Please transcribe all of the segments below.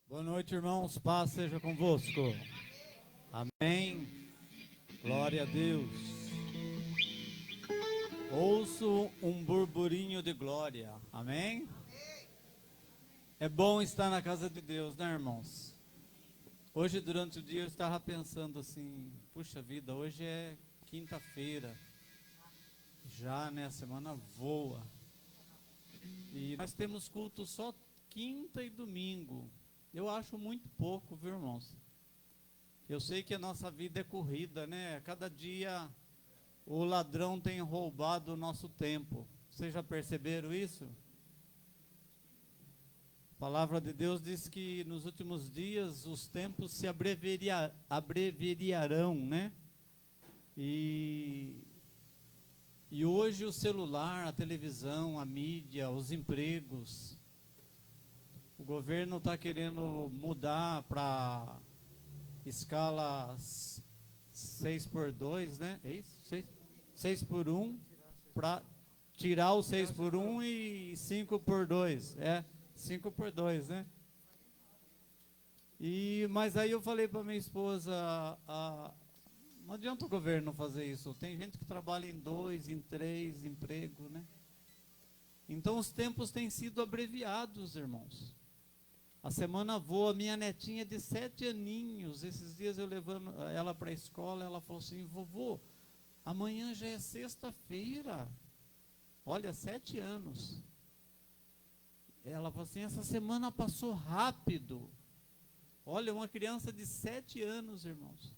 Boa noite, irmãos. Paz seja convosco. Amém. Glória a Deus. Ouço um burburinho de glória. Amém. É bom estar na casa de Deus, né, irmãos? Hoje, durante o dia, eu estava pensando assim: puxa vida, hoje é quinta-feira. Já, né? A semana voa. E nós temos culto só quinta e domingo. Eu acho muito pouco, viu, irmãos? Eu sei que a nossa vida é corrida, né? Cada dia o ladrão tem roubado o nosso tempo. Vocês já perceberam isso? A palavra de Deus diz que nos últimos dias os tempos se abreviarão, né? E hoje o celular, a televisão, a mídia, os empregos, o governo está querendo mudar para escala 6x2, né? É isso? 6x1, para tirar o 6x1 e 5x2. É, 5x2, né? Mas aí eu falei para minha esposa, não adianta o governo fazer isso. Tem gente que trabalha em 2, em 3 empregos, né? Então os tempos têm sido abreviados, irmãos. A semana voa. Minha netinha de 7 aninhos, esses dias eu levando ela para a escola, ela falou assim: vovô, amanhã já é sexta-feira. Olha, 7 anos. Ela falou assim: essa semana passou rápido. Olha, uma criança de 7 anos, irmãos.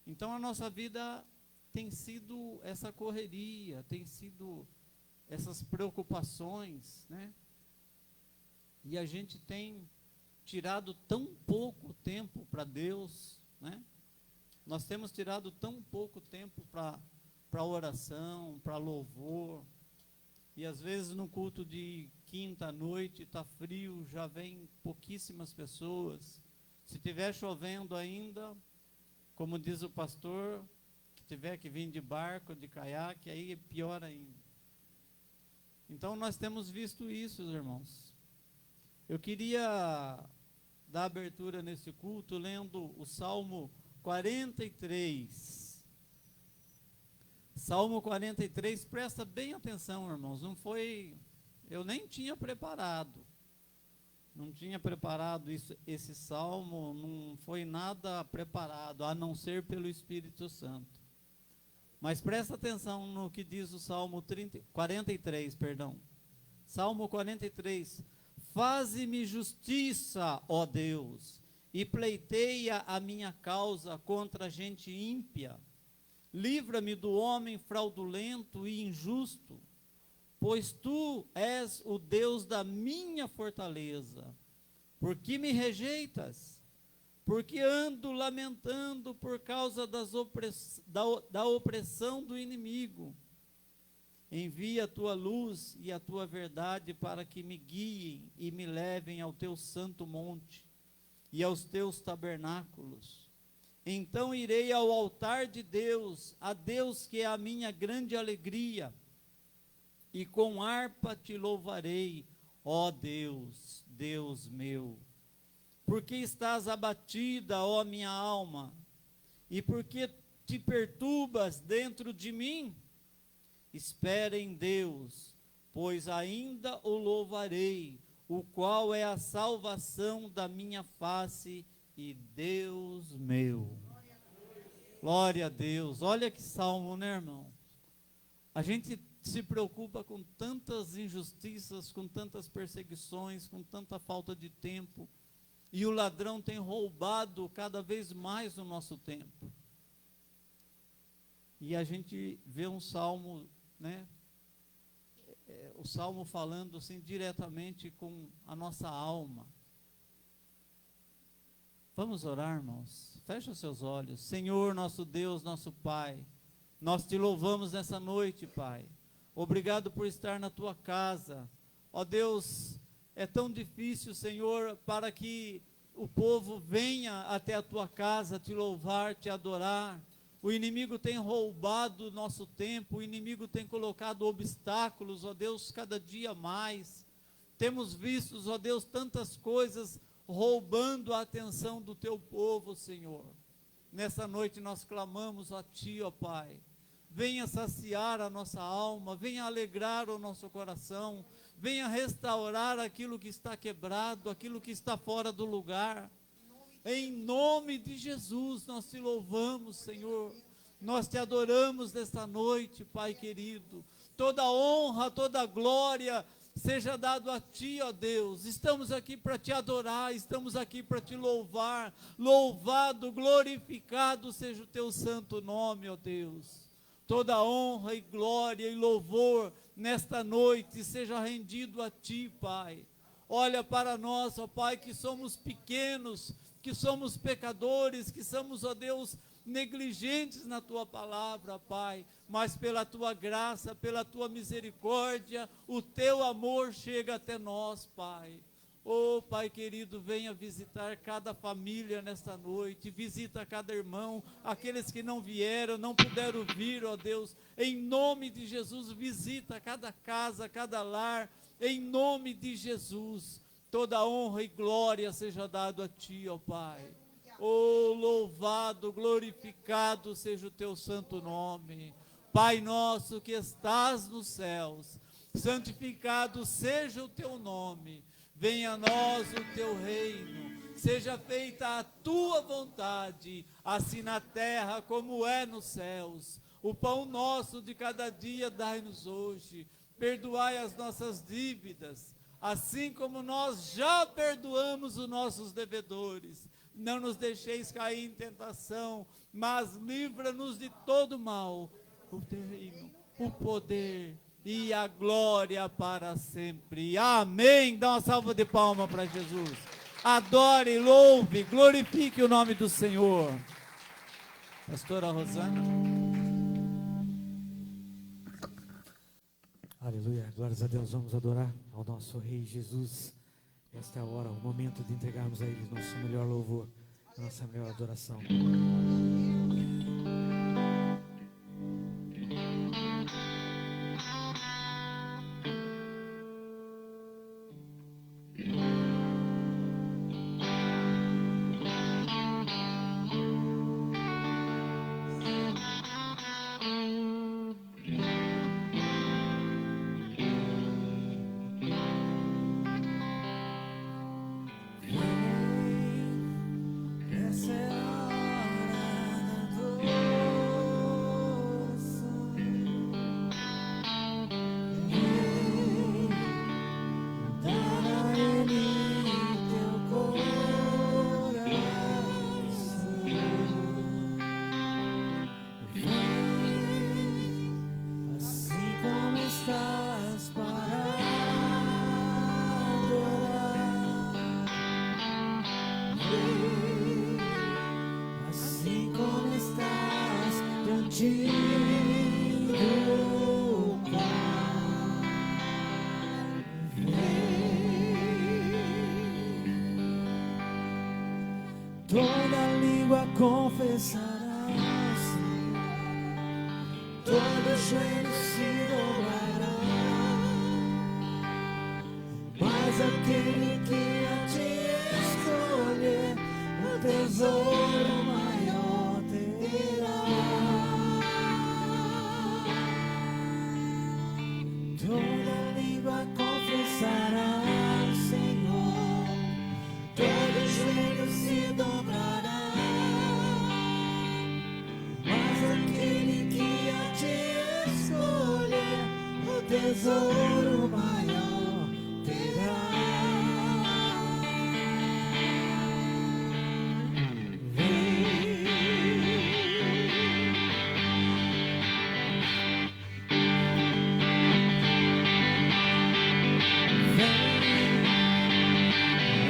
Então a nossa vida tem sido essa correria, tem sido essas preocupações, né? E a gente tem tirado tão pouco tempo para Deus, né? Nós temos tirado tão pouco tempo para oração, para louvor. E às vezes no culto de quinta à noite está frio, já vem pouquíssimas pessoas. Se estiver chovendo ainda, como diz o pastor, que tiver que vir de barco, de caiaque, aí é pior ainda. Então nós temos visto isso, irmãos. Eu queria dar abertura nesse culto lendo o Salmo 43. Salmo 43, presta bem atenção, irmãos. Eu nem tinha preparado. Não tinha preparado esse salmo, não foi nada preparado, a não ser pelo Espírito Santo. Mas presta atenção no que diz o Salmo 43, perdão. Salmo 43. Faze-me justiça, ó Deus, e pleiteia a minha causa contra a gente ímpia. Livra-me do homem fraudulento e injusto, pois tu és o Deus da minha fortaleza. Por que me rejeitas? Porque ando lamentando por causa da opressão do inimigo. Envia a tua luz e a tua verdade para que me guiem e me levem ao teu santo monte e aos teus tabernáculos. Então irei ao altar de Deus, a Deus que é a minha grande alegria, e com harpa te louvarei, ó Deus, Deus meu. Porque estás abatida, ó minha alma, e porque te perturbas dentro de mim? Espera em Deus, pois ainda o louvarei, o qual é a salvação da minha face e Deus meu. Glória a Deus. Olha que salmo, né, irmão? A gente se preocupa com tantas injustiças, com tantas perseguições, com tanta falta de tempo, e o ladrão tem roubado cada vez mais o nosso tempo. E a gente vê um salmo, né? O salmo falando assim diretamente com a nossa alma. Vamos orar, irmãos. Fecha os seus olhos. Senhor, nosso Deus, nosso Pai, nós te louvamos nessa noite, Pai. Obrigado por estar na tua casa. Ó Deus, é tão difícil, Senhor, para que o povo venha até a tua casa te louvar, te adorar. O inimigo tem roubado o nosso tempo, o inimigo tem colocado obstáculos, ó Deus, cada dia mais. Temos visto, ó Deus, tantas coisas roubando a atenção do teu povo, Senhor. Nessa noite nós clamamos a Ti, ó Pai. Venha saciar a nossa alma, venha alegrar o nosso coração, venha restaurar aquilo que está quebrado, aquilo que está fora do lugar. Em nome de Jesus, nós te louvamos, Senhor. Nós te adoramos nesta noite, Pai querido. Toda honra, toda glória seja dado a Ti, ó Deus. Estamos aqui para Te adorar, estamos aqui para Te louvar. Louvado, glorificado seja o Teu santo nome, ó Deus. Toda honra e glória e louvor nesta noite seja rendido a Ti, Pai. Olha para nós, ó Pai, que somos pequenos, que somos pecadores, que somos, ó Deus, negligentes na Tua palavra, Pai, mas pela Tua graça, pela Tua misericórdia, o Teu amor chega até nós, Pai. Oh, Pai querido, venha visitar cada família nesta noite, visita cada irmão, aqueles que não vieram, não puderam vir, ó Deus, em nome de Jesus, visita cada casa, cada lar, em nome de Jesus, toda honra e glória seja dado a Ti, ó Pai. Oh, louvado, glorificado seja o Teu santo nome. Pai nosso que estás nos céus, santificado seja o Teu nome. Venha a nós o Teu reino, seja feita a Tua vontade, assim na terra como é nos céus. O pão nosso de cada dia dai-nos hoje, perdoai as nossas dívidas, assim como nós já perdoamos os nossos devedores. Não nos deixeis cair em tentação, mas livra-nos de todo mal, o reino, o poder e a glória para sempre. Amém. Dá uma salva de palmas para Jesus. Adore, louve, glorifique o nome do Senhor. Pastora Rosana. Aleluia, glórias a Deus. Vamos adorar ao nosso Rei Jesus. Esta é a hora, o momento de entregarmos a Ele nosso melhor louvor, nossa melhor adoração. Toda língua confessará, todo joelho se dobrará, mas aquele que a ti escolher, o tesouro maior terá. Toda língua confessará o Senhor, todo joelho se dobrará, mas aquele que a ti escolher, o tesouro maior terá.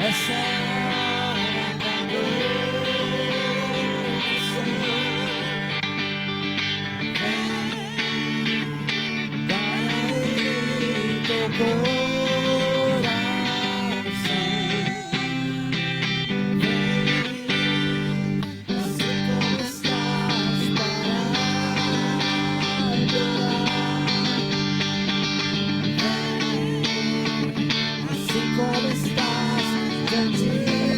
Essa é a hora da adoração. Vem, dá a Ele teu coração. Vem, assim como estás para adorar. Vem, assim como estás diante de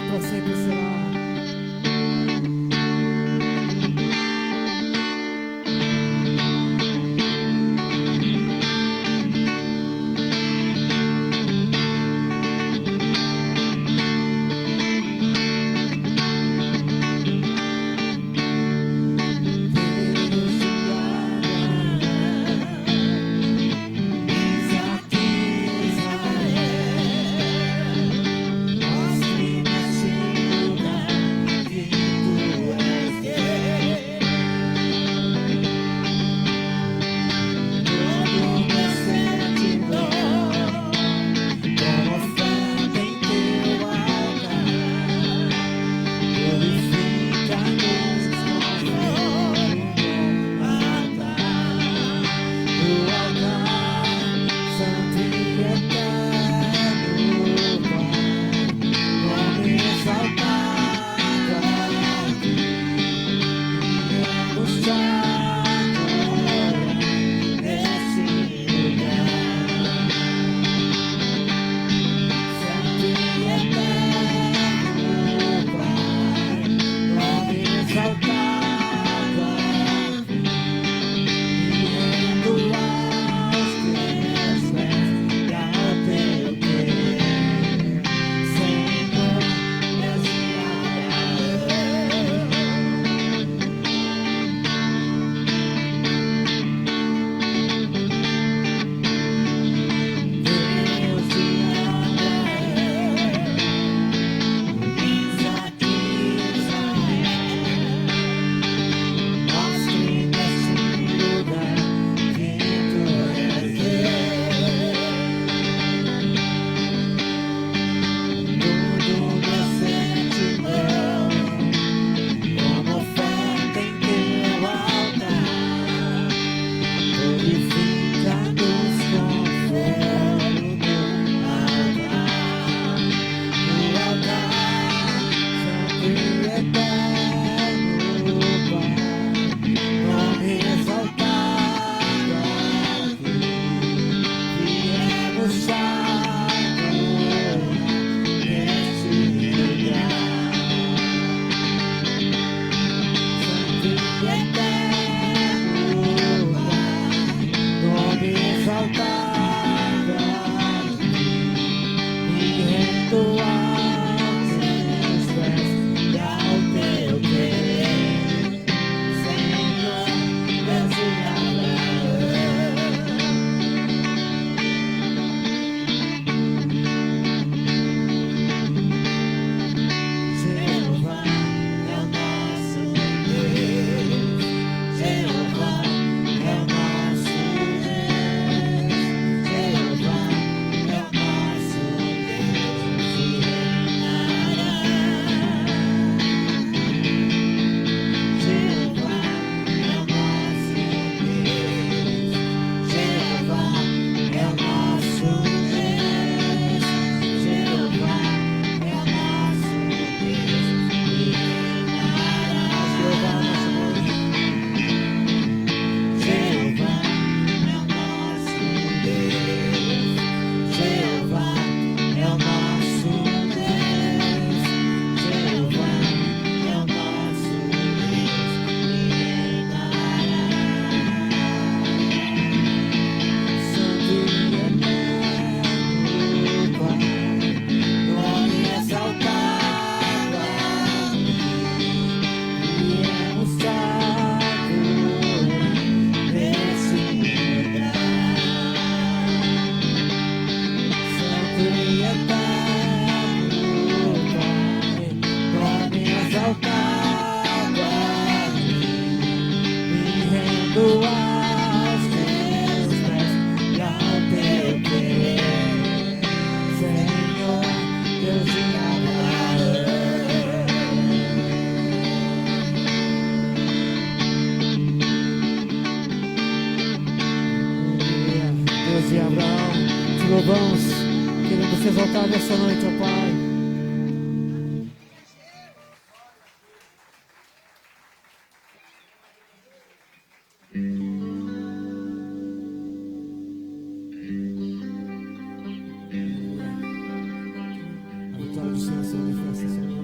e para sempre será. Deus de Abraão, te louvamos, queremos te exaltar nessa noite, ó Pai. A vitória do Senhor se manifesta sobre nós.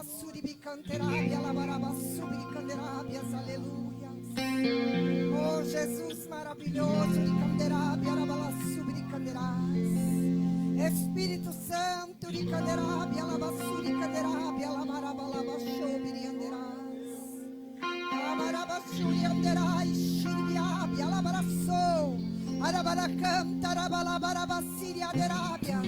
suribicanterábia, labaraba, subicanterábias, aleluia. Oh, Jesus maravilhoso, ricanterábia, labala, subicanterás. Espírito Santo, ricanterábia, labasuricanterábia, labaraba, labachobirianderás. Labaraba, surianderais, shiribiábia, labaraçou. Arabaracanta, arabalabaraba, siriaderábia.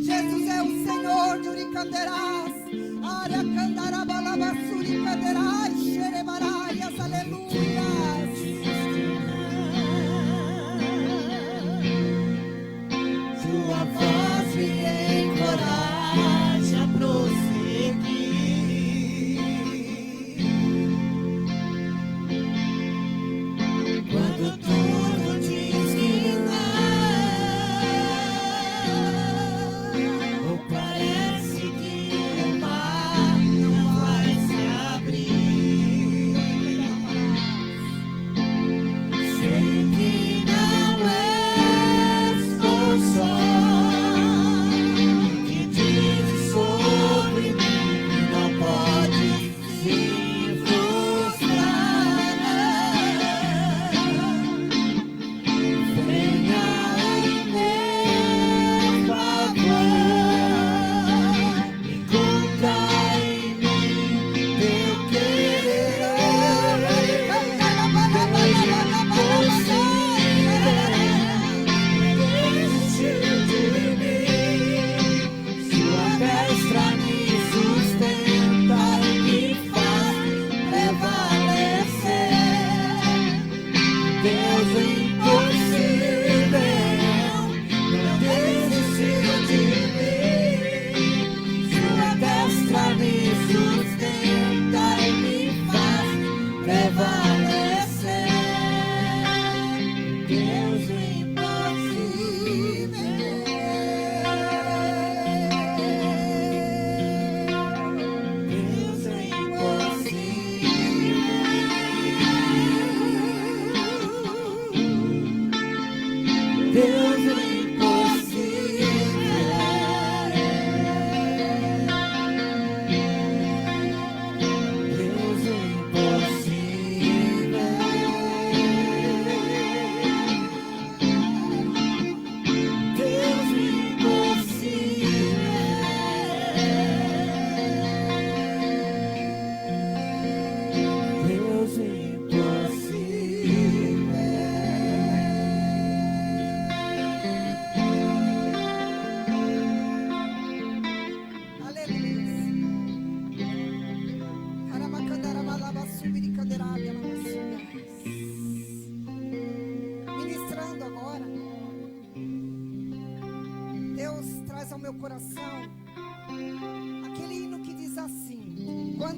Jesus é o Senhor de Uricanderás. Área Candarabala Suricanderás, Xerebaraias, aleluia. Sua voz me encoraja a prosseguir. Quando tudo diz que não, ou parece que o mar não vai se abrir.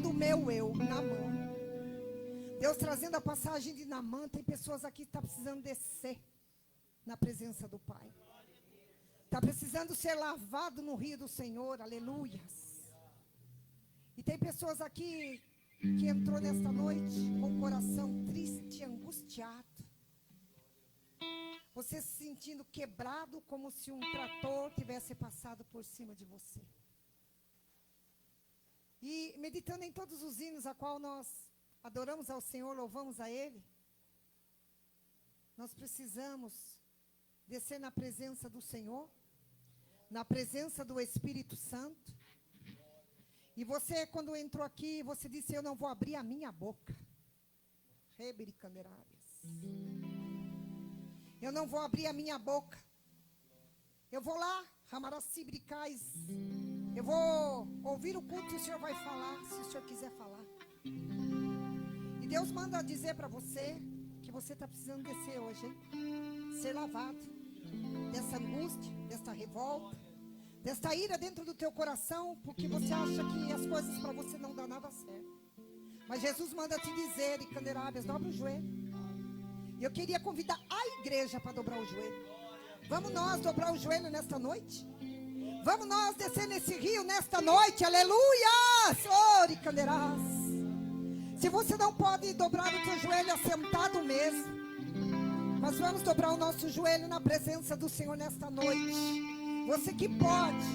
trazendo o meu eu, Naamã. Deus trazendo a passagem de Naamã. Tem pessoas aqui que estão precisando descer na presença do Pai. Está precisando ser lavado no rio do Senhor, aleluias. E tem pessoas aqui que entrou nesta noite com o coração triste, angustiado. Você se sentindo quebrado como se um trator tivesse passado por cima de você. E meditando em todos os hinos a qual nós adoramos ao Senhor, louvamos a Ele, nós precisamos descer na presença do Senhor, na presença do Espírito Santo. E você, quando entrou aqui, você disse: eu não vou abrir a minha boca. Eu não vou abrir a minha boca. Eu vou lá, Ramaracibricais. Eu vou ouvir o culto e o Senhor vai falar, se o Senhor quiser falar. E Deus manda dizer para você que você está precisando descer hoje, hein? Ser lavado dessa angústia, desta revolta, desta ira dentro do teu coração, porque você acha que as coisas para você não dão nada certo. Mas Jesus manda te dizer, e Canderábias, dobra o joelho. E eu queria convidar a igreja para dobrar o joelho. Vamos nós dobrar o joelho nesta noite? Vamos nós descer nesse rio nesta noite, aleluias! Ore, Canderás. Se você não pode dobrar o teu joelho assentado mesmo, mas vamos dobrar o nosso joelho na presença do Senhor nesta noite. Você que pode,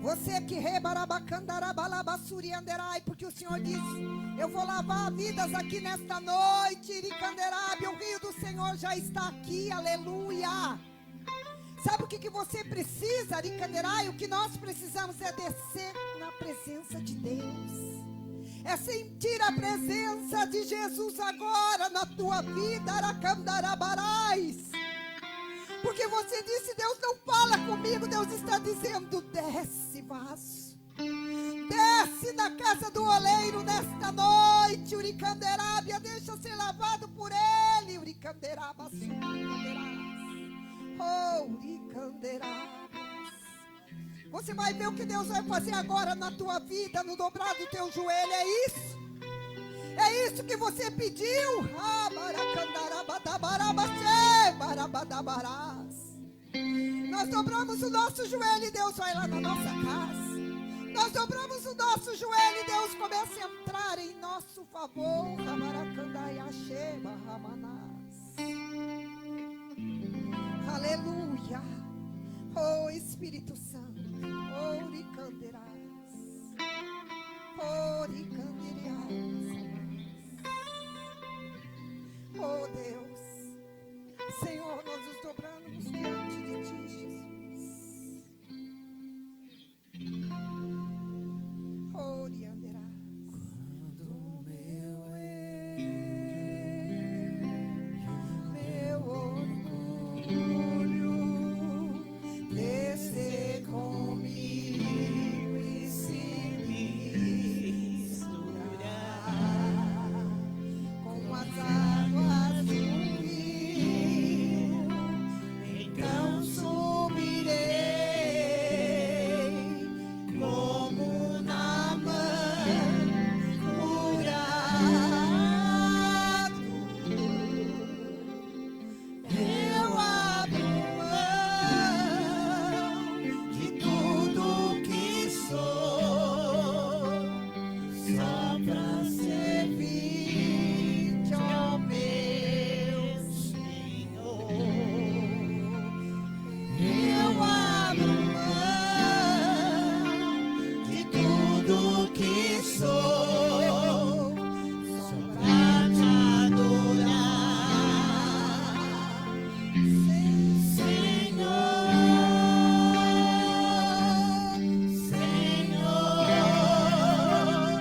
você que rebarabacandarabalabasurianderai, porque o Senhor diz: eu vou lavar vidas aqui nesta noite, Iricanderabe, o rio do Senhor já está aqui, aleluia. Sabe o que você precisa, Aricanderai? O que nós precisamos é descer na presença de Deus. É sentir a presença de Jesus agora na tua vida, Aracandarabarais. Porque você disse: Deus não fala comigo. Deus está dizendo: desce, vaso. Desce na casa do oleiro nesta noite, Uricanderábia. Deixa ser lavado por ele, Uricanderaba. Oh, Uricanderabas. Você vai ver o que Deus vai fazer agora na tua vida, no dobrar do teu joelho. É isso? É isso que você pediu? Nós dobramos o nosso joelho e Deus vai lá na nossa casa. Nós dobramos o nosso joelho e Deus começa a entrar em nosso favor. Aleluia. Oh Espírito Santo. Oh Ricanderás. Oh Ricanderás. Oh Deus. Senhor, nós nos dobramos diante de ti, Jesus. Oh Ricanderás. Quando meu orgulho descer comigo e se misturar com as águas do rio, então subirei como Naamã curado. Eu abro mão de tudo que sou, só pra servir-te, ó meu Senhor. Eu abro mão de tudo que sou, só pra te adorar, Senhor. Senhor,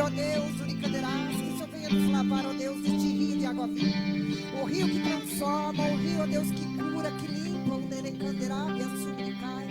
ó Deus, Uricanderás, que o Senhor venha nos lavar, ó Deus, deste rio de água viva. O rio que transforma, o rio, ó Deus, que cura, que limpa, o Nerecanderá, e a Subricai.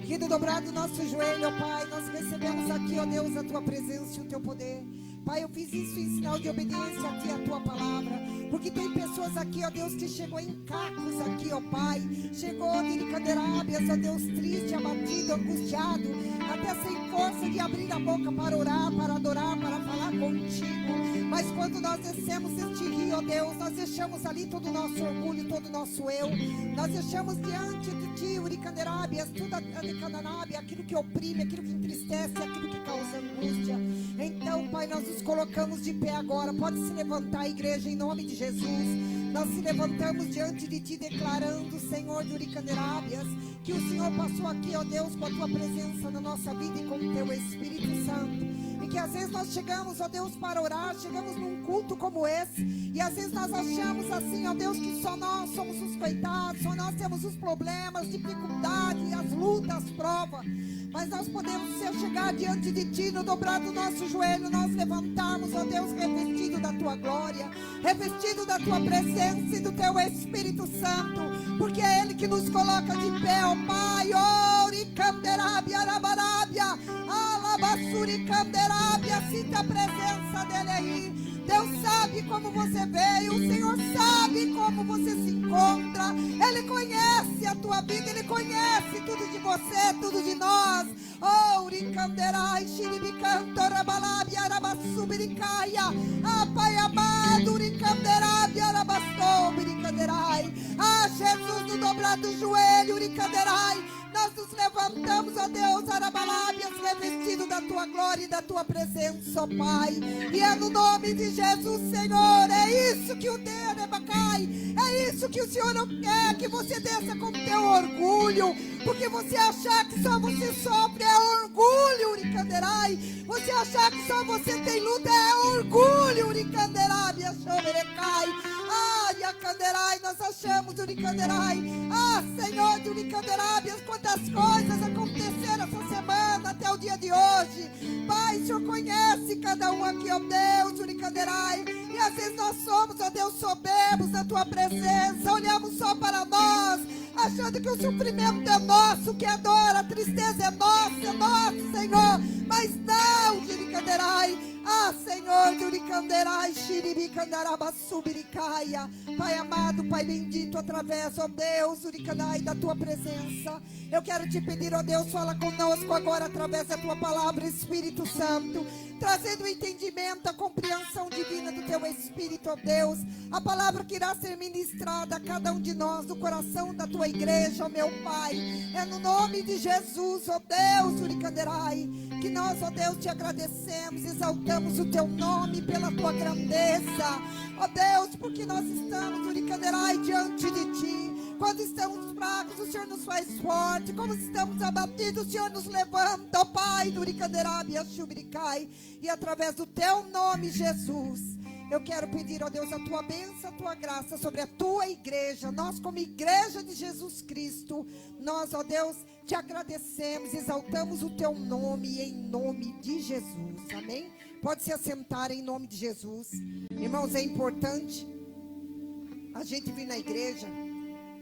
Rindo dobrado nosso joelho, ó Pai, nós recebemos aqui, ó Deus, a Tua presença e o Teu poder. Pai, eu fiz isso em sinal de obediência a Ti, a Tua palavra. Porque tem pessoas aqui, ó Deus, que chegou em cacos aqui, ó Pai. Chegou de Licanderábias, ó Deus, triste, abatido, angustiado. Até sem força de abrir a boca para orar, para adorar, para falar contigo. Mas quando nós descemos este rio, ó Deus, nós deixamos ali todo o nosso orgulho, todo o nosso eu. Nós deixamos diante de Ti, Uricanderábias, tudo aquilo que oprime, aquilo que entristece, aquilo que causa angústia. Então, Pai, nós nos colocamos de pé agora. Pode se levantar, igreja, em nome de Jesus. Nós se levantamos diante de Ti, declarando, Senhor de Uricanderábias, que o Senhor passou aqui, ó Deus, com a Tua presença na nossa vida e com o Teu Espírito Santo. E que às vezes nós chegamos, ó Deus, para orar, chegamos num culto como esse, e às vezes nós achamos assim, ó Deus, que só nós somos os coitados, só nós temos os problemas, dificuldades, as lutas, as provas. Mas nós podemos chegar diante de Ti, no dobrar do nosso joelho, nós levantarmos, ó Deus, revestido da Tua glória, revestido da Tua presença e do Teu Espírito Santo, porque é Ele que nos coloca de pé, ó Pai. Uricanderábia, arabarábia, alabassuricanderábia, sinta a presença dEle aí. Deus sabe como você veio, o Senhor sabe como você se encontra. Ele conhece a tua vida, Ele conhece tudo de você, tudo de nós. Oh, Uricanderai, Xiribicantorabalabia, Arabassubiricaia. Ah, Pai amado, Uricanderábia, Arabassubiricanderai. Ah, Jesus, no dobrar do joelho, Uricanderai. Nós nos levantamos, ó Deus, Arabalábias, revestido da Tua glória e da Tua presença, ó Pai. E é no nome de Jesus, Senhor, é isso que o Derebacai, é isso que o Senhor não quer, que você desça com teu orgulho, porque você achar que só você sofre é orgulho, Uricanderai. Você achar que só você tem luta é orgulho, Uricanderábia, Xomerecai. Ah, Iacanderai, nós achamos, Uricanderai. Ah, Senhor de Uricanderábias, quantas coisas aconteceram essa semana até o dia de hoje. Pai, o Senhor conhece cada um aqui, ó Deus, Uricanderai. E às vezes nós somos, ó Deus, soberbos da Tua presença, olhamos só para nós, achando que o sofrimento é nosso, que a dor, a tristeza é nosso, Senhor. Mas não, Uricanderai. Ah, Senhor, de Uricanderai, Xiribicandarabasubiricaia. Pai amado, Pai bendito, através, ó Deus, Uricanai, da Tua presença. Eu quero te pedir, ó Deus, fala conosco agora através da Tua palavra, Espírito Santo, trazendo o entendimento, a compreensão divina do Teu Espírito, ó Deus. A palavra que irá ser ministrada a cada um de nós, no coração da Tua igreja, ó meu Pai. É no nome de Jesus, ó Deus, Uricanderai, que nós, ó Deus, te agradecemos, exaltamos o Teu nome pela Tua grandeza, ó Deus, porque nós estamos, Uricanderai, diante de Ti. Quando estamos fracos, o Senhor nos faz forte. Quando estamos abatidos, o Senhor nos levanta, ó Pai, do Uricanderábia, Xubiricai. E através do Teu nome, Jesus, eu quero pedir, ó Deus, a Tua bênção, a Tua graça sobre a Tua igreja. Nós, como igreja de Jesus Cristo, nós, ó Deus, te agradecemos, exaltamos o Teu nome, em nome de Jesus. Amém? Pode se assentar em nome de Jesus. Irmãos, é importante a gente vir na igreja.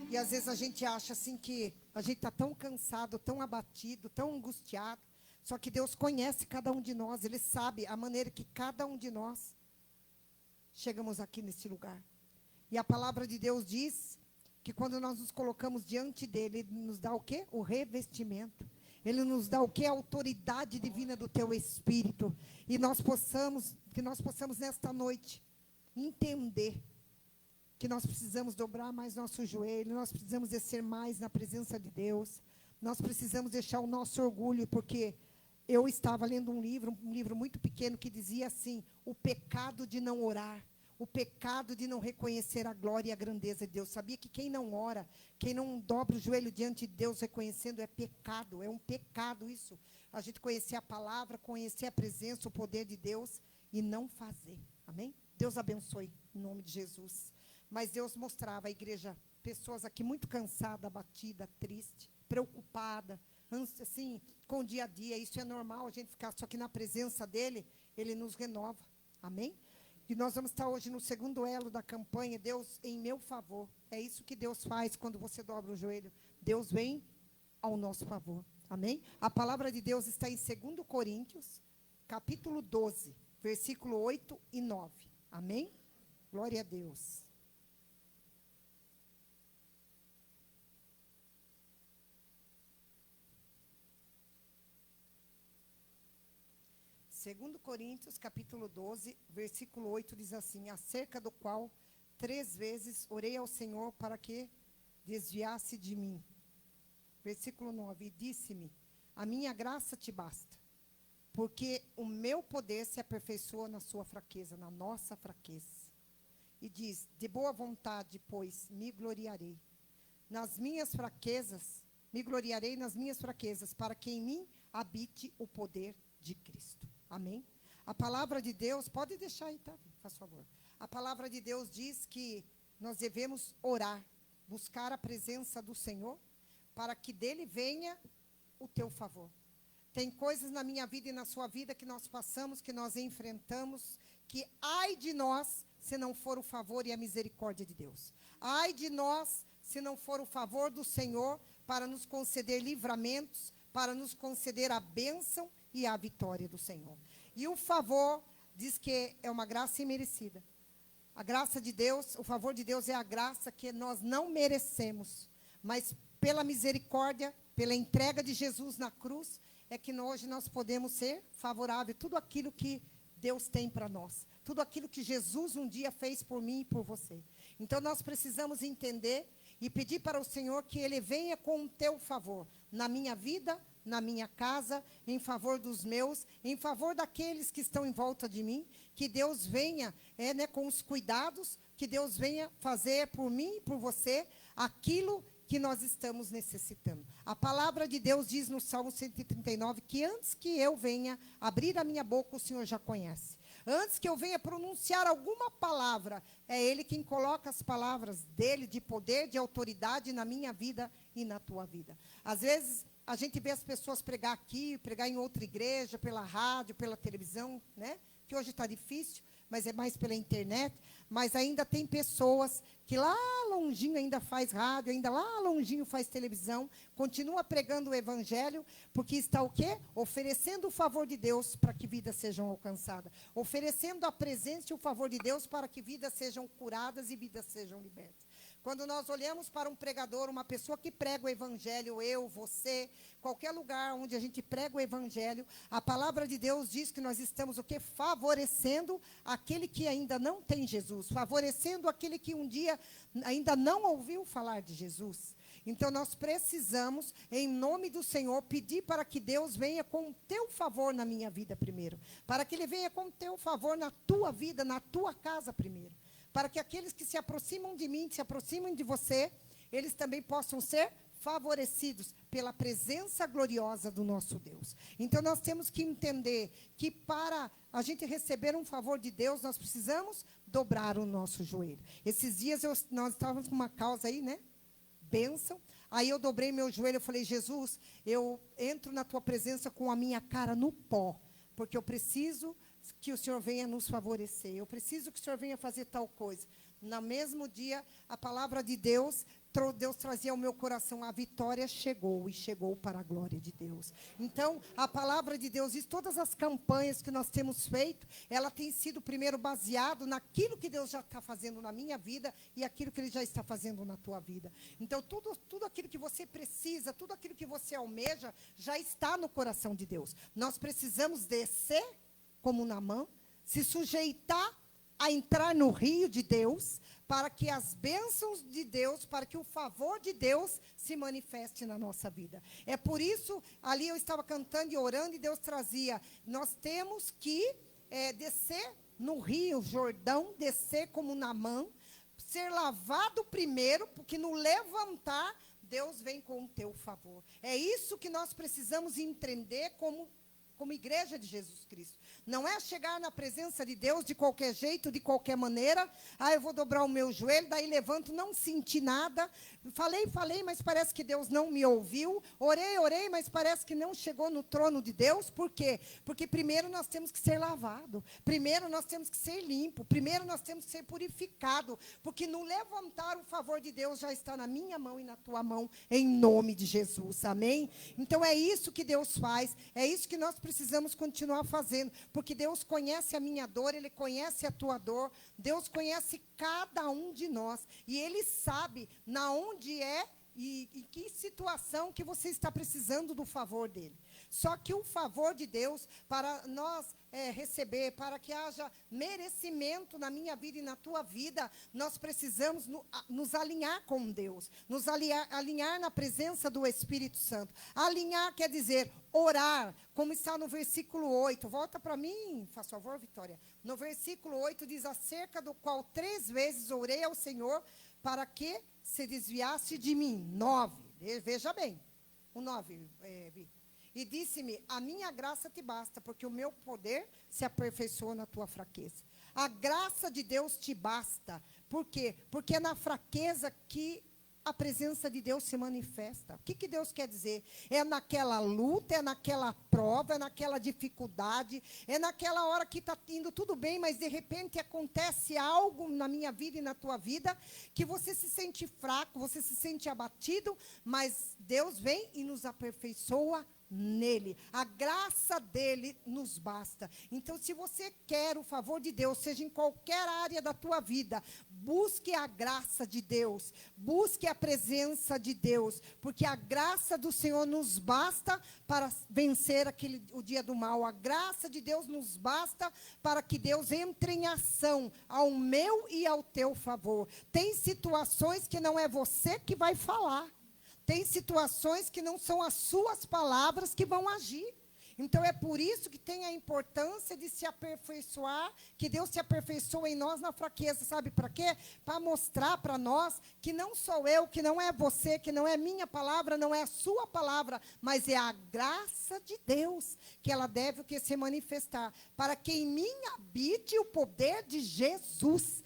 E às vezes a gente acha assim que a gente está tão cansado, tão abatido, tão angustiado. Só que Deus conhece cada um de nós. Ele sabe a maneira que cada um de nós chegamos aqui nesse lugar. E a palavra de Deus diz que quando nós nos colocamos diante dele, Ele nos dá o quê? O revestimento. Ele nos dá o quê? A autoridade divina do Teu Espírito. E que nós possamos nesta noite entender que nós precisamos dobrar mais nosso joelho, nós precisamos descer mais na presença de Deus, nós precisamos deixar o nosso orgulho, porque eu estava lendo um livro muito pequeno, que dizia assim: o pecado de não orar, o pecado de não reconhecer a glória e a grandeza de Deus. Sabia que quem não ora, quem não dobra o joelho diante de Deus reconhecendo, é pecado, é um pecado isso. A gente conhecer a palavra, conhecer a presença, o poder de Deus e não fazer. Amém? Deus abençoe, em nome de Jesus. Mas Deus mostrava à igreja pessoas aqui muito cansadas, abatidas, tristes, preocupadas, assim, com o dia a dia. Isso é normal, a gente ficar só que na presença dele, ele nos renova. Amém? E nós vamos estar hoje no segundo elo da campanha, Deus em meu favor. É isso que Deus faz quando você dobra o joelho. Deus vem ao nosso favor. Amém? A palavra de Deus está em 2 Coríntios, capítulo 12, versículo 8 e 9. Amém? Glória a Deus. Segundo Coríntios, capítulo 12, versículo 8, diz assim: acerca do qual 3 vezes orei ao Senhor para que desviasse de mim. Versículo 9, e disse-me: a minha graça te basta, porque o meu poder se aperfeiçoa na sua fraqueza, na nossa fraqueza. E diz: de boa vontade, pois, me gloriarei nas minhas fraquezas, para que em mim habite o poder de Cristo. Amém? A palavra de Deus, pode deixar aí, tá? Faz favor. A palavra de Deus diz que nós devemos orar, buscar a presença do Senhor, para que dele venha o teu favor. Tem coisas na minha vida e na sua vida que nós passamos, que nós enfrentamos, que ai de nós, se não for o favor e a misericórdia de Deus. Ai de nós, se não for o favor do Senhor, para nos conceder livramentos, para nos conceder a bênção e a vitória do Senhor. E o favor, diz que é uma graça imerecida. A graça de Deus, o favor de Deus é a graça que nós não merecemos, mas pela misericórdia, pela entrega de Jesus na cruz, é que hoje nós podemos ser favoráveis. Tudo aquilo que Deus tem para nós, tudo aquilo que Jesus um dia fez por mim e por você. Então nós precisamos entender e pedir para o Senhor que Ele venha com o teu favor, na minha vida, na minha casa, em favor dos meus, em favor daqueles que estão em volta de mim, que Deus venha com os cuidados, que Deus venha fazer por mim e por você aquilo que nós estamos necessitando. A palavra de Deus diz no Salmo 139 que antes que eu venha abrir a minha boca, o Senhor já conhece. Antes que eu venha pronunciar alguma palavra, é Ele quem coloca as palavras dEle, de poder, de autoridade na minha vida e na tua vida. Às vezes, a gente vê as pessoas pregar aqui, pregar em outra igreja, pela rádio, pela televisão, né? Que hoje está difícil, mas é mais pela internet. Mas ainda tem pessoas que lá longinho ainda faz rádio, ainda lá longinho faz televisão, continua pregando o evangelho, porque está o quê? Oferecendo o favor de Deus para que vidas sejam alcançadas. Oferecendo a presença e o favor de Deus para que vidas sejam curadas e vidas sejam libertas. Quando nós olhamos para um pregador, uma pessoa que prega o evangelho, eu, você, qualquer lugar onde a gente prega o evangelho, a palavra de Deus diz que nós estamos o quê? Favorecendo aquele que ainda não tem Jesus, favorecendo aquele que um dia ainda não ouviu falar de Jesus. Então nós precisamos, em nome do Senhor, pedir para que Deus venha com o teu favor na minha vida primeiro, para que Ele venha com o teu favor na tua vida, na tua casa primeiro. Para que aqueles que se aproximam de mim, se aproximam de você, eles também possam ser favorecidos pela presença gloriosa do nosso Deus. Então, nós temos que entender que para a gente receber um favor de Deus, nós precisamos dobrar o nosso joelho. Esses dias, nós estávamos com uma causa aí, né? Bênção. Aí eu dobrei meu joelho, eu falei: Jesus, eu entro na tua presença com a minha cara no pó, porque eu preciso que o Senhor venha nos favorecer. Eu preciso que o Senhor venha fazer tal coisa. No mesmo dia, a palavra de Deus trazia ao meu coração: a vitória chegou, e chegou para a glória de Deus. Então, a palavra de Deus diz, todas as campanhas que nós temos feito, ela tem sido primeiro baseado naquilo que Deus já está fazendo na minha vida e aquilo que Ele já está fazendo na tua vida. Então, tudo aquilo que você precisa, tudo aquilo que você almeja, já está no coração de Deus. Nós precisamos descer como Naamã, se sujeitar a entrar no rio de Deus, para que as bênçãos de Deus, para que o favor de Deus se manifeste na nossa vida. É por isso, ali eu estava cantando e orando, e Deus trazia: nós temos que descer no rio Jordão, descer como Naamã, ser lavado primeiro, porque no levantar, Deus vem com o teu favor. É isso que nós precisamos entender como como igreja de Jesus Cristo. Não é chegar na presença de Deus de qualquer jeito, de qualquer maneira. Eu vou dobrar o meu joelho, daí levanto, não senti nada. Falei, mas parece que Deus não me ouviu. Orei, mas parece que não chegou no trono de Deus. Por quê? Porque primeiro nós temos que ser lavado. Primeiro nós temos que ser limpo. Primeiro nós temos que ser purificado. Porque no levantar o favor de Deus já está na minha mão e na tua mão, em nome de Jesus. Amém? Então é isso que Deus faz. É isso que nós precisamos continuar fazendo. Porque Deus conhece a minha dor, Ele conhece a tua dor. Deus conhece cada um de nós. E Ele sabe na onde é e em que situação que você está precisando do favor dEle. Só que o favor de Deus, para nós receber, para que haja merecimento na minha vida e na tua vida, nós precisamos nos alinhar com Deus, nos alinhar na presença do Espírito Santo. Alinhar quer dizer orar, como está no versículo 8. Volta para mim, faz favor, Vitória. No versículo 8 diz: acerca do qual 3 vezes orei ao Senhor para que se desviasse de mim. 9, veja bem, o 9, e disse-me: a minha graça te basta, porque o meu poder se aperfeiçoa na tua fraqueza. A graça de Deus te basta. Por quê? Porque é na fraqueza que a presença de Deus se manifesta. O que Deus quer dizer? É naquela luta, é naquela prova, é naquela dificuldade, é naquela hora que está indo tudo bem, mas de repente acontece algo na minha vida e na tua vida, que você se sente fraco, você se sente abatido, mas Deus vem e nos aperfeiçoa nele. A graça dele nos basta. Então, se você quer o favor de Deus, seja em qualquer área da tua vida, busque a graça de Deus, busque a presença de Deus, porque a graça do Senhor nos basta para vencer o dia do mal. A graça de Deus nos basta para que Deus entre em ação ao meu e ao teu favor. Tem situações que não é você que vai falar. Tem situações que não são as suas palavras que vão agir. Então, é por isso que tem a importância de se aperfeiçoar, que Deus se aperfeiçoa em nós na fraqueza. Sabe para quê? Para mostrar para nós que não sou eu, que não é você, que não é minha palavra, não é a sua palavra, mas é a graça de Deus, que ela deve se manifestar, para que em mim habite o poder de Jesus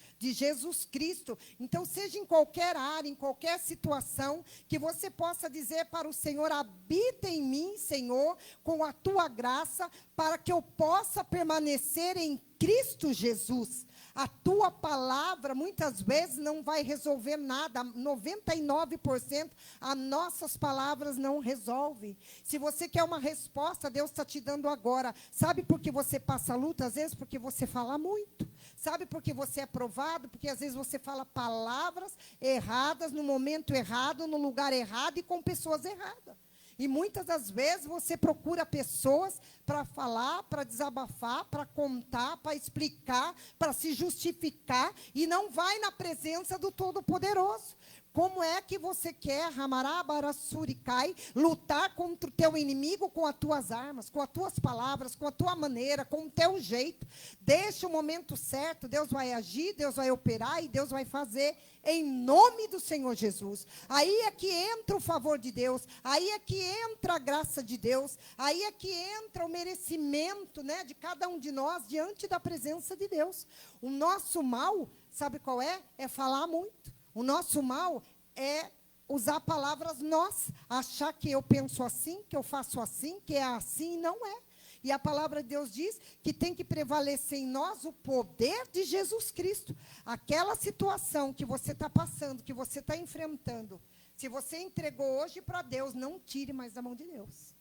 Cristo. Então, seja em qualquer área, em qualquer situação, que você possa dizer para o Senhor: habita em mim, Senhor, com a tua graça, para que eu possa permanecer em Cristo Jesus. A tua palavra, muitas vezes, não vai resolver nada. 99% as nossas palavras não resolvem. Se você quer uma resposta, Deus está te dando agora. Sabe por que você passa luta? Às vezes porque você fala muito. Sabe por que você é provado? Porque às vezes você fala palavras erradas, no momento errado, no lugar errado e com pessoas erradas. E muitas das vezes você procura pessoas para falar, para desabafar, para contar, para explicar, para se justificar, e não vai na presença do Todo-Poderoso. Como é que você quer, Ramarabarasuricai, lutar contra o teu inimigo com as tuas armas, com as tuas palavras, com a tua maneira, com o teu jeito? Deixa o momento certo, Deus vai agir, Deus vai operar e Deus vai fazer em nome do Senhor Jesus. Aí é que entra o favor de Deus, aí é que entra a graça de Deus, aí é que entra o merecimento, né, de cada um de nós diante da presença de Deus. O nosso mal, sabe qual é? É falar muito. O nosso mal é usar palavras nós, achar que eu penso assim, que eu faço assim, que é assim, e não é. E a palavra de Deus diz que tem que prevalecer em nós o poder de Jesus Cristo. Aquela situação que você está passando, que você está enfrentando, se você entregou hoje para Deus, não tire mais da mão de Deus.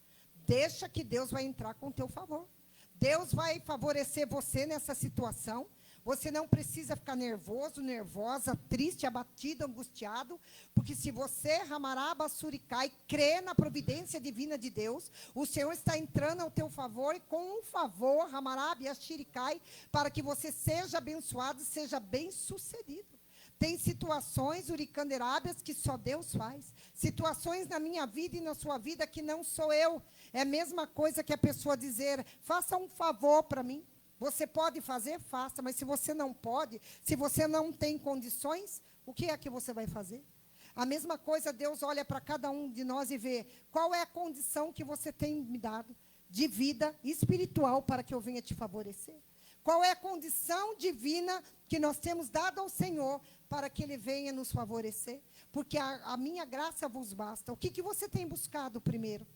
Deixa que Deus vai entrar com o teu favor. Deus vai favorecer você nessa situação. Você não precisa ficar nervoso, nervosa, triste, abatido, angustiado, porque se você, Ramarabassuricai, crê na providência divina de Deus, o Senhor está entrando ao teu favor, e com um favor, Ramarabiashiricai, para que você seja abençoado, seja bem-sucedido. Tem situações, uricanderábias, que só Deus faz. Situações na minha vida e na sua vida que não sou eu. É a mesma coisa que a pessoa dizer: faça um favor para mim. Você pode fazer? Faça. Mas se você não pode, se você não tem condições, o que é que você vai fazer? A mesma coisa, Deus olha para cada um de nós e vê qual é a condição que você tem me dado. de vida espiritual para que eu venha te favorecer? Qual é a condição divina que nós temos dado ao Senhor para que Ele venha nos favorecer? Porque a minha graça vos basta. O que você tem buscado primeiro?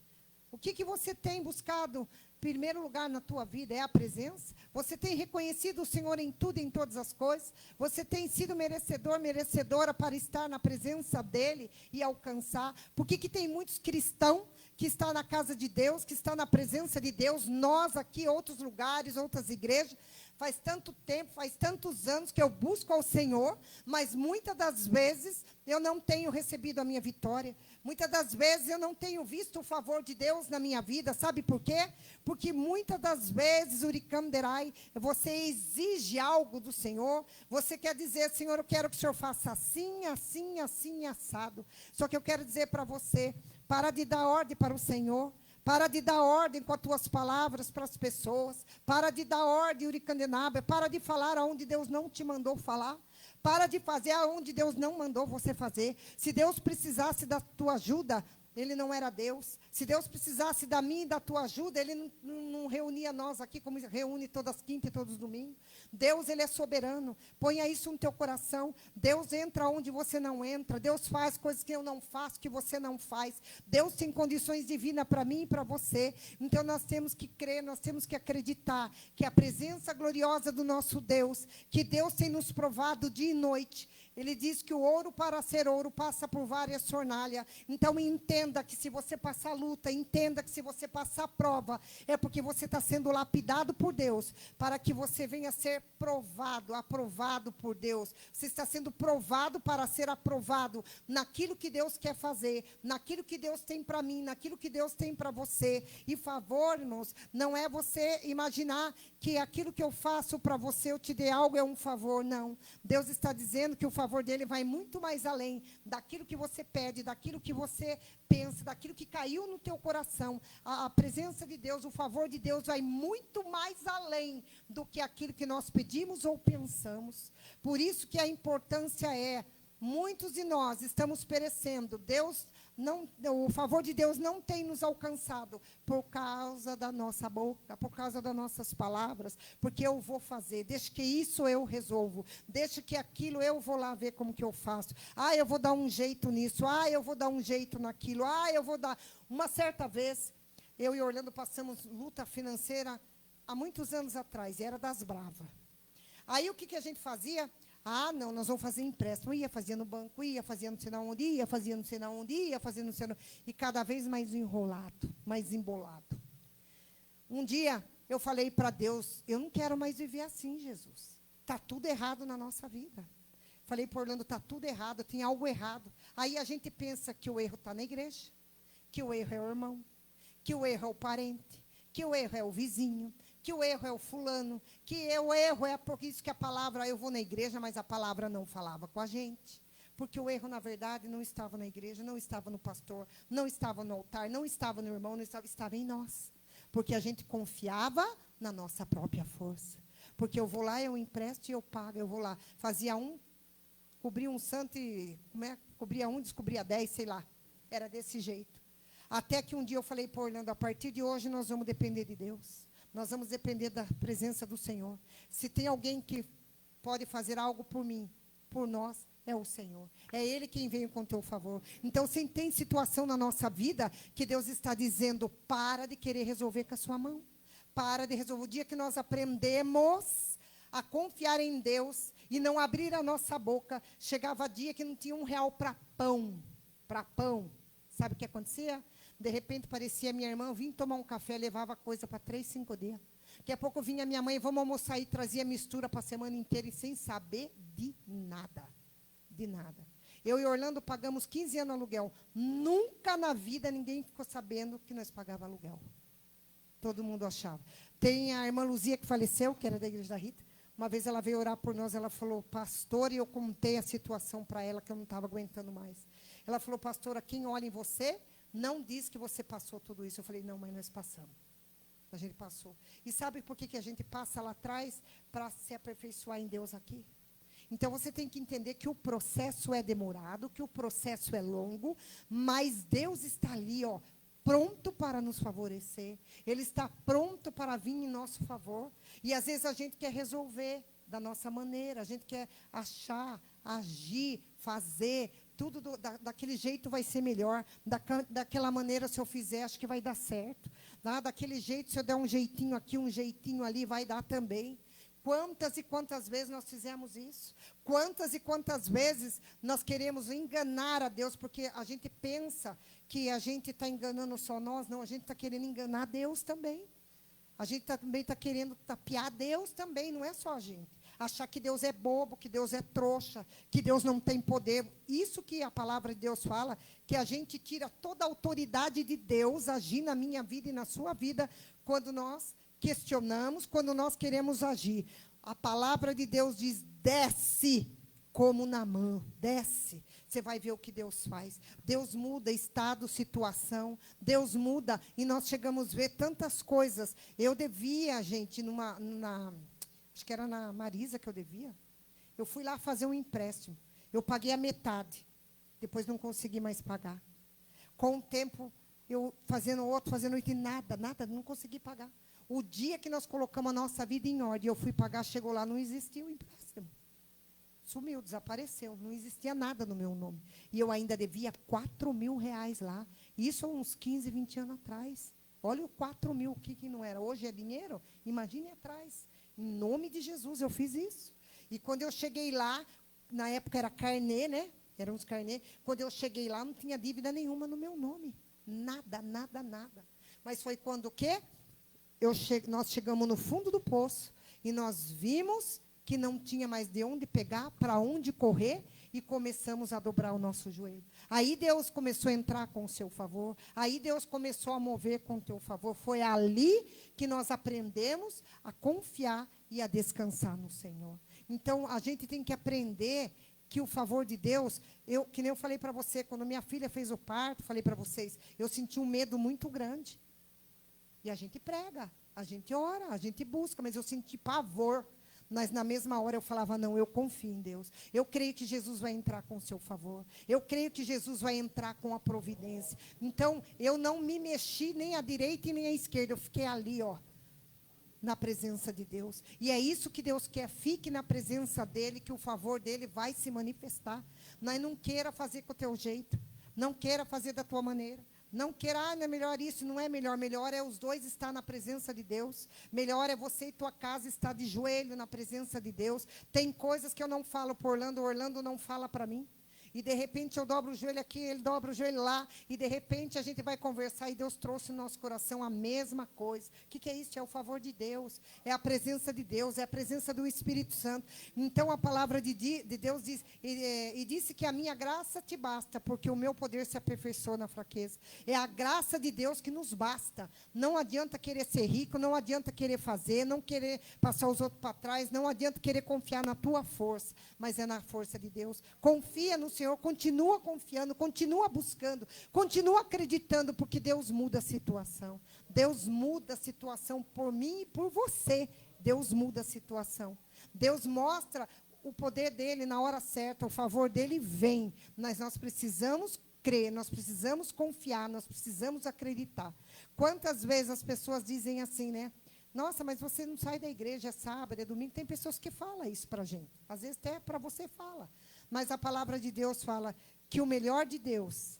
O que você tem buscado em primeiro lugar na tua vida? É a presença? Você tem reconhecido o Senhor em tudo e em todas as coisas? Você tem sido merecedor, merecedora para estar na presença dEle e alcançar? Por que tem muitos cristãos que estão na casa de Deus, que estão na presença de Deus? Nós aqui, outros lugares, outras igrejas, faz tanto tempo, faz tantos anos que eu busco ao Senhor, mas muitas das vezes eu não tenho recebido a minha vitória. Muitas das vezes eu não tenho visto o favor de Deus na minha vida. Sabe por quê? Porque muitas das vezes, Uricanderai, você exige algo do Senhor. Você quer dizer, Senhor, eu quero que o Senhor faça assim, assim, assim, assado. Só que eu quero dizer para você, para de dar ordem para o Senhor. Para de dar ordem com as tuas palavras para as pessoas. Para de dar ordem, Uricandenaba. Para de falar aonde Deus não te mandou falar. Para de fazer aonde Deus não mandou você fazer. Se Deus precisasse da tua ajuda, Ele não era Deus. Se Deus precisasse da minha e da tua ajuda, Ele não reunia nós aqui como reúne todas as quintas e todos os domingos. Deus, Ele é soberano. Ponha isso no teu coração. Deus entra onde você não entra. Deus faz coisas que eu não faço, que você não faz. Deus tem condições divinas para mim e para você. Então, nós temos que crer, nós temos que acreditar que a presença gloriosa do nosso Deus, que Deus tem nos provado dia e noite. Ele diz que o ouro, para ser ouro, passa por várias fornalhas. Então, entenda que se você passar luta, entenda que se você passar prova, é porque você está sendo lapidado por Deus, para que você venha ser provado, aprovado por Deus. Você está sendo provado para ser aprovado naquilo que Deus quer fazer, naquilo que Deus tem para mim, naquilo que Deus tem para você. E favor, irmãos, não é você imaginar que aquilo que eu faço para você, eu te dei algo, é um favor. Não. Deus está dizendo que o favor dele vai muito mais além daquilo que você pede, daquilo que você pensa, daquilo que caiu no teu coração. A presença de Deus, o favor de Deus vai muito mais além do que aquilo que nós pedimos ou pensamos. Por isso que a importância é, muitos de nós estamos perecendo. O favor de Deus não tem nos alcançado por causa da nossa boca, por causa das nossas palavras, porque eu vou fazer, deixa que isso eu resolvo, deixa que aquilo eu vou lá ver como que eu faço. Eu vou dar um jeito nisso, eu vou dar um jeito naquilo, eu vou dar. Uma certa vez, eu e Orlando passamos luta financeira há muitos anos atrás, e era das bravas. Aí o que a gente fazia? Não, nós vamos fazer empréstimo. Ia fazia no banco, ia fazia não sei na onde, ia fazia não sei na onde, ia fazia não sei na onde. E cada vez mais enrolado, mais embolado. Um dia, eu falei para Deus, eu não quero mais viver assim, Jesus. Está tudo errado na nossa vida. Falei para Orlando, está tudo errado, tem algo errado. Aí a gente pensa que o erro está na igreja, que o erro é o irmão, que o erro é o parente, que o erro é o vizinho, que o erro é o fulano, que o erro é por isso que a palavra, eu vou na igreja, mas a palavra não falava com a gente. Porque o erro, na verdade, não estava na igreja, não estava no pastor, não estava no altar, não estava no irmão, não estava em nós. Porque a gente confiava na nossa própria força. Porque eu vou lá, eu empresto e eu pago, eu vou lá. Fazia cobria um santo e cobria descobria 10, sei lá. Era desse jeito. Até que um dia eu falei para Orlando, a partir de hoje nós vamos depender de Deus. Nós vamos depender da presença do Senhor. Se tem alguém que pode fazer algo por mim, por nós, é o Senhor. É Ele quem veio com o teu favor. Então, se tem situação na nossa vida que Deus está dizendo, para de querer resolver com a sua mão. Para de resolver. O dia que nós aprendemos a confiar em Deus e não abrir a nossa boca, chegava dia que não tinha R$1 para pão. Para pão. Sabe o que acontecia? De repente, parecia minha irmã, vim tomar um café, levava coisa para 3, 5 dias. Daqui a pouco vinha minha mãe, vamos almoçar e trazia mistura para a semana inteira e sem saber de nada. De nada. Eu e Orlando pagamos 15 anos aluguel. Nunca na vida ninguém ficou sabendo que nós pagávamos aluguel. Todo mundo achava. Tem a irmã Luzia que faleceu, que era da igreja da Rita. Uma vez ela veio orar por nós, ela falou, pastor, e eu contei a situação para ela, que eu não estava aguentando mais. Ela falou, pastora, quem olha em você não diz que você passou tudo isso. Eu falei, não, mãe, nós passamos. A gente passou. E sabe por que a gente passa lá atrás? Para se aperfeiçoar em Deus aqui. Então, você tem que entender que o processo é demorado, que o processo é longo, mas Deus está ali, pronto para nos favorecer. Ele está pronto para vir em nosso favor. E às vezes a gente quer resolver da nossa maneira, a gente quer achar, agir, fazer, tudo daquele jeito vai ser melhor, daquela maneira, se eu fizer, acho que vai dar certo. Daquele jeito, se eu der um jeitinho aqui, um jeitinho ali, vai dar também. Quantas e quantas vezes nós fizemos isso? Quantas e quantas vezes nós queremos enganar a Deus, porque a gente pensa que a gente está enganando só nós, não, a gente está querendo enganar Deus também. A gente também está querendo tapear Deus também, não é só a gente. Achar que Deus é bobo, que Deus é trouxa, que Deus não tem poder. Isso que a palavra de Deus fala, que a gente tira toda a autoridade de Deus agir na minha vida e na sua vida, quando nós questionamos, quando nós queremos agir. A palavra de Deus diz, desce como Naamã, desce. Você vai ver o que Deus faz. Deus muda estado, situação. Deus muda. E nós chegamos a ver tantas coisas. Eu devia, gente, acho que era na Marisa que eu devia. Eu fui lá fazer um empréstimo. Eu paguei a metade. Depois não consegui mais pagar. Com o tempo, eu fazendo outro, e nada, não consegui pagar. O dia que nós colocamos a nossa vida em ordem, eu fui pagar, chegou lá, não existia o empréstimo. Sumiu, desapareceu, não existia nada no meu nome. E eu ainda devia 4 mil reais lá. Isso há uns 15, 20 anos atrás. Olha o 4 mil, o que não era. Hoje é dinheiro? Imagine atrás. Em nome de Jesus, eu fiz isso. E quando eu cheguei lá, na época era carnê, né? Eram uns carnê. Quando eu cheguei lá, não tinha dívida nenhuma no meu nome. Nada. Mas foi quando o quê? Nós chegamos no fundo do poço e nós vimos que não tinha mais de onde pegar, para onde correr, e começamos a dobrar o nosso joelho. Aí Deus começou a entrar com o seu favor, aí Deus começou a mover com o teu favor. Foi ali que nós aprendemos a confiar e a descansar no Senhor. Então, a gente tem que aprender que o favor de Deus, que nem eu falei para você, quando minha filha fez o parto, falei para vocês, eu senti um medo muito grande. E a gente prega, a gente ora, a gente busca, mas eu senti pavor. Mas na mesma hora eu falava, não, eu confio em Deus. Eu creio que Jesus vai entrar com o seu favor. Eu creio que Jesus vai entrar com a providência. Então, eu não me mexi nem à direita e nem à esquerda. Eu fiquei ali, na presença de Deus. E é isso que Deus quer. Fique na presença dEle, que o favor dEle vai se manifestar. Mas não queira fazer com o teu jeito. Não queira fazer da tua maneira. Não queira, não é melhor isso, não é melhor. Melhor é os dois estar na presença de Deus. Melhor é você e tua casa estar de joelho na presença de Deus. Tem coisas que eu não falo para Orlando não fala para mim. E, de repente, eu dobro o joelho aqui, ele dobra o joelho lá. E, de repente, a gente vai conversar e Deus trouxe no nosso coração a mesma coisa. O que é isso? É o favor de Deus. É a presença de Deus. É a presença do Espírito Santo. Então, a palavra de Deus diz, e disse que a minha graça te basta, porque o meu poder se aperfeiçoa na fraqueza. É a graça de Deus que nos basta. Não adianta querer ser rico, não adianta querer fazer, não querer passar os outros para trás, não adianta querer confiar na tua força, mas é na força de Deus. Confia no Senhor, continua confiando, continua buscando, continua acreditando, porque Deus muda a situação. Deus muda a situação por mim e por você. Deus muda a situação. Deus mostra o poder dele na hora certa, o favor dele vem. Mas nós precisamos crer, nós precisamos confiar, nós precisamos acreditar. Quantas vezes as pessoas dizem assim, né? Nossa, mas você não sai da igreja, é sábado, é domingo. Tem pessoas que falam isso para a gente. Às vezes até para você fala. Mas a palavra de Deus fala que o melhor de Deus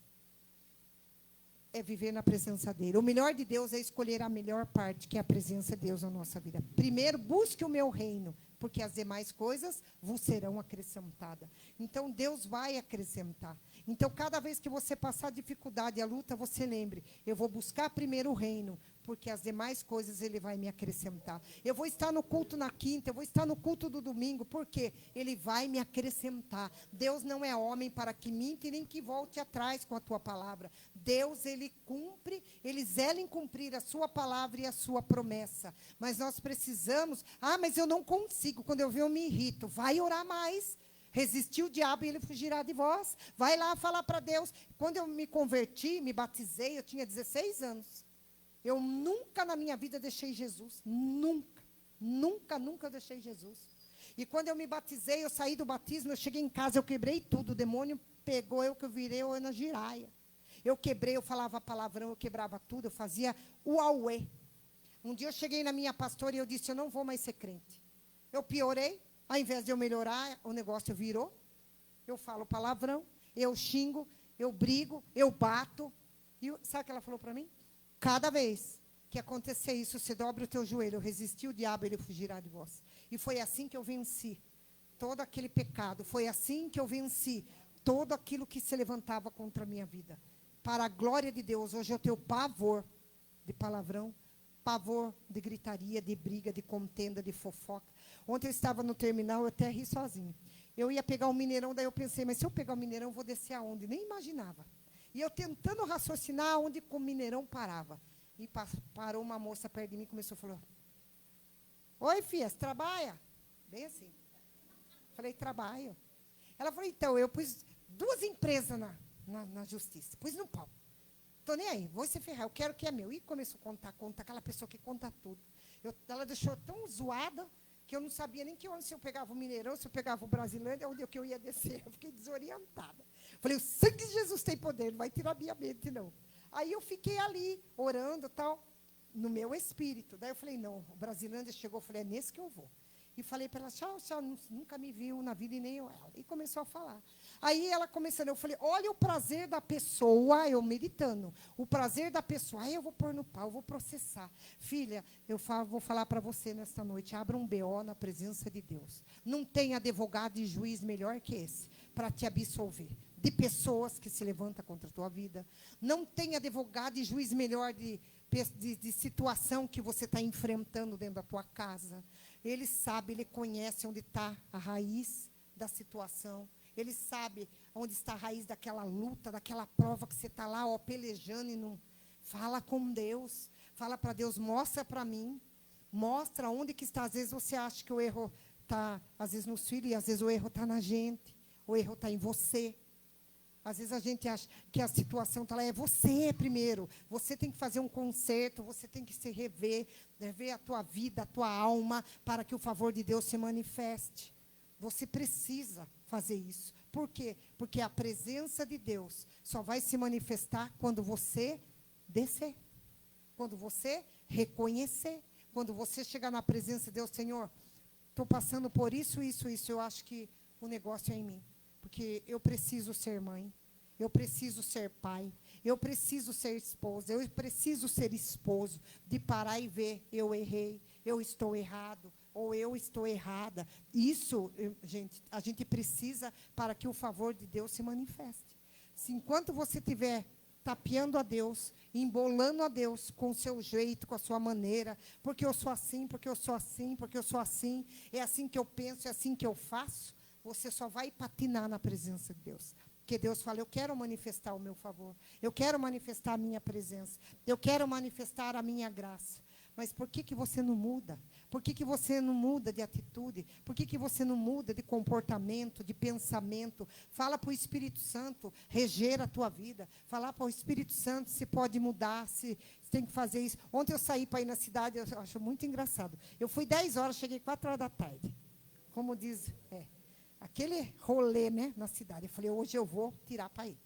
é viver na presença dele. O melhor de Deus é escolher a melhor parte, que é a presença de Deus na nossa vida. Primeiro, busque o meu reino, porque as demais coisas vos serão acrescentadas. Então, Deus vai acrescentar. Então, cada vez que você passar dificuldade e a luta, você lembre, eu vou buscar primeiro o reino, porque as demais coisas ele vai me acrescentar. Eu vou estar no culto na quinta, eu vou estar no culto do domingo, porque ele vai me acrescentar. Deus não é homem para que minta e nem que volte atrás com a tua palavra. Deus, ele cumpre, ele zela em cumprir a sua palavra e a sua promessa. Mas nós precisamos, mas eu não consigo, quando eu ver eu me irrito. Vai orar mais. Resistir o diabo e ele fugirá de vós. Vai lá falar para Deus. Quando eu me converti, me batizei, eu tinha 16 anos. Eu nunca na minha vida deixei Jesus. Nunca eu deixei Jesus. E quando eu me batizei, eu saí do batismo, eu cheguei em casa, eu quebrei tudo. O demônio pegou eu que eu virei Ana Giraia. Eu quebrei, eu falava palavrão, eu quebrava tudo, eu fazia o auê. Um dia eu cheguei na minha pastora e eu disse, eu não vou mais ser crente. Eu piorei, ao invés de eu melhorar, o negócio virou. Eu falo palavrão, eu xingo, eu brigo, eu bato. E sabe o que ela falou para mim? Cada vez que acontecer isso, você dobra o teu joelho, resistir o diabo, ele fugirá de vós. E foi assim que eu venci todo aquele pecado. Foi assim que eu venci todo aquilo que se levantava contra a minha vida. Para a glória de Deus, hoje eu tenho pavor de palavrão, pavor de gritaria, de briga, de contenda, de fofoca. Ontem eu estava no terminal, eu até ri sozinha. Eu ia pegar o Mineirão, daí eu pensei, mas se eu pegar o Mineirão, eu vou descer aonde? Nem imaginava. E eu tentando raciocinar onde o Mineirão parava. E parou uma moça perto de mim e começou a falar, oi, filha, você trabalha? Bem assim. Falei, trabalho. Ela falou, então, eu pus 2 empresas na justiça. Pus no pau. Estou nem aí, vou se ferrar, eu quero que é meu. E começou a contar, aquela pessoa que conta tudo. Ela deixou tão zoada que eu não sabia nem se eu pegava o Mineirão, se eu pegava o Brasilândia, onde que eu ia descer. Eu fiquei desorientada. Falei, o sangue de Jesus tem poder, não vai tirar a minha mente, não. Aí eu fiquei ali, orando e tal, no meu espírito. Daí eu falei, não, o Brasilândia chegou, eu falei, é nesse que eu vou. E falei para ela, tchau, nunca me viu na vida e nem eu ela. E começou a falar. Aí ela começando, eu falei, olha o prazer da pessoa, eu meditando. O prazer da pessoa, aí eu vou pôr no pau, eu vou processar. Filha, vou falar para você nesta noite, abra um BO na presença de Deus. Não tem advogado e juiz melhor que esse para te absolver de pessoas que se levantam contra a tua vida. Não tem advogado e juiz melhor de situação que você está enfrentando dentro da tua casa. Ele sabe, ele conhece onde está a raiz da situação. Ele sabe onde está a raiz daquela luta, daquela prova que você está lá, ó, pelejando e não... Fala com Deus. Fala para Deus, mostra para mim. Mostra onde que está. Às vezes você acha que o erro está, às vezes, nos filhos, e às vezes o erro está na gente. O erro está em você. Às vezes a gente acha que a situação está lá, é você primeiro. Você tem que fazer um conserto, você tem que se rever a tua vida, a tua alma, para que o favor de Deus se manifeste. Você precisa fazer isso. Por quê? Porque a presença de Deus só vai se manifestar quando você descer. Quando você reconhecer. Quando você chegar na presença de Deus, Senhor, estou passando por isso, eu acho que o negócio é em mim. Porque eu preciso ser mãe, eu preciso ser pai, eu preciso ser esposa, eu preciso ser esposo, de parar e ver, eu errei, eu estou errado, ou eu estou errada. Isso, gente, a gente precisa para que o favor de Deus se manifeste. Se enquanto você estiver tapeando a Deus, embolando a Deus com o seu jeito, com a sua maneira, porque eu sou assim, porque eu sou assim, porque eu sou assim, é assim que eu penso, é assim que eu faço, você só vai patinar na presença de Deus. Porque Deus fala, eu quero manifestar o meu favor. Eu quero manifestar a minha presença. Eu quero manifestar a minha graça. Mas por que você não muda? Por que você não muda de atitude? Por que você não muda de comportamento, de pensamento? Fala para o Espírito Santo reger a tua vida. Fala para o Espírito Santo se pode mudar, se tem que fazer isso. Ontem eu saí para ir na cidade, eu acho muito engraçado. Eu fui 10 horas, cheguei 4 horas da tarde. Como diz... aquele rolê, né, na cidade. Eu falei, hoje eu vou tirar para ir.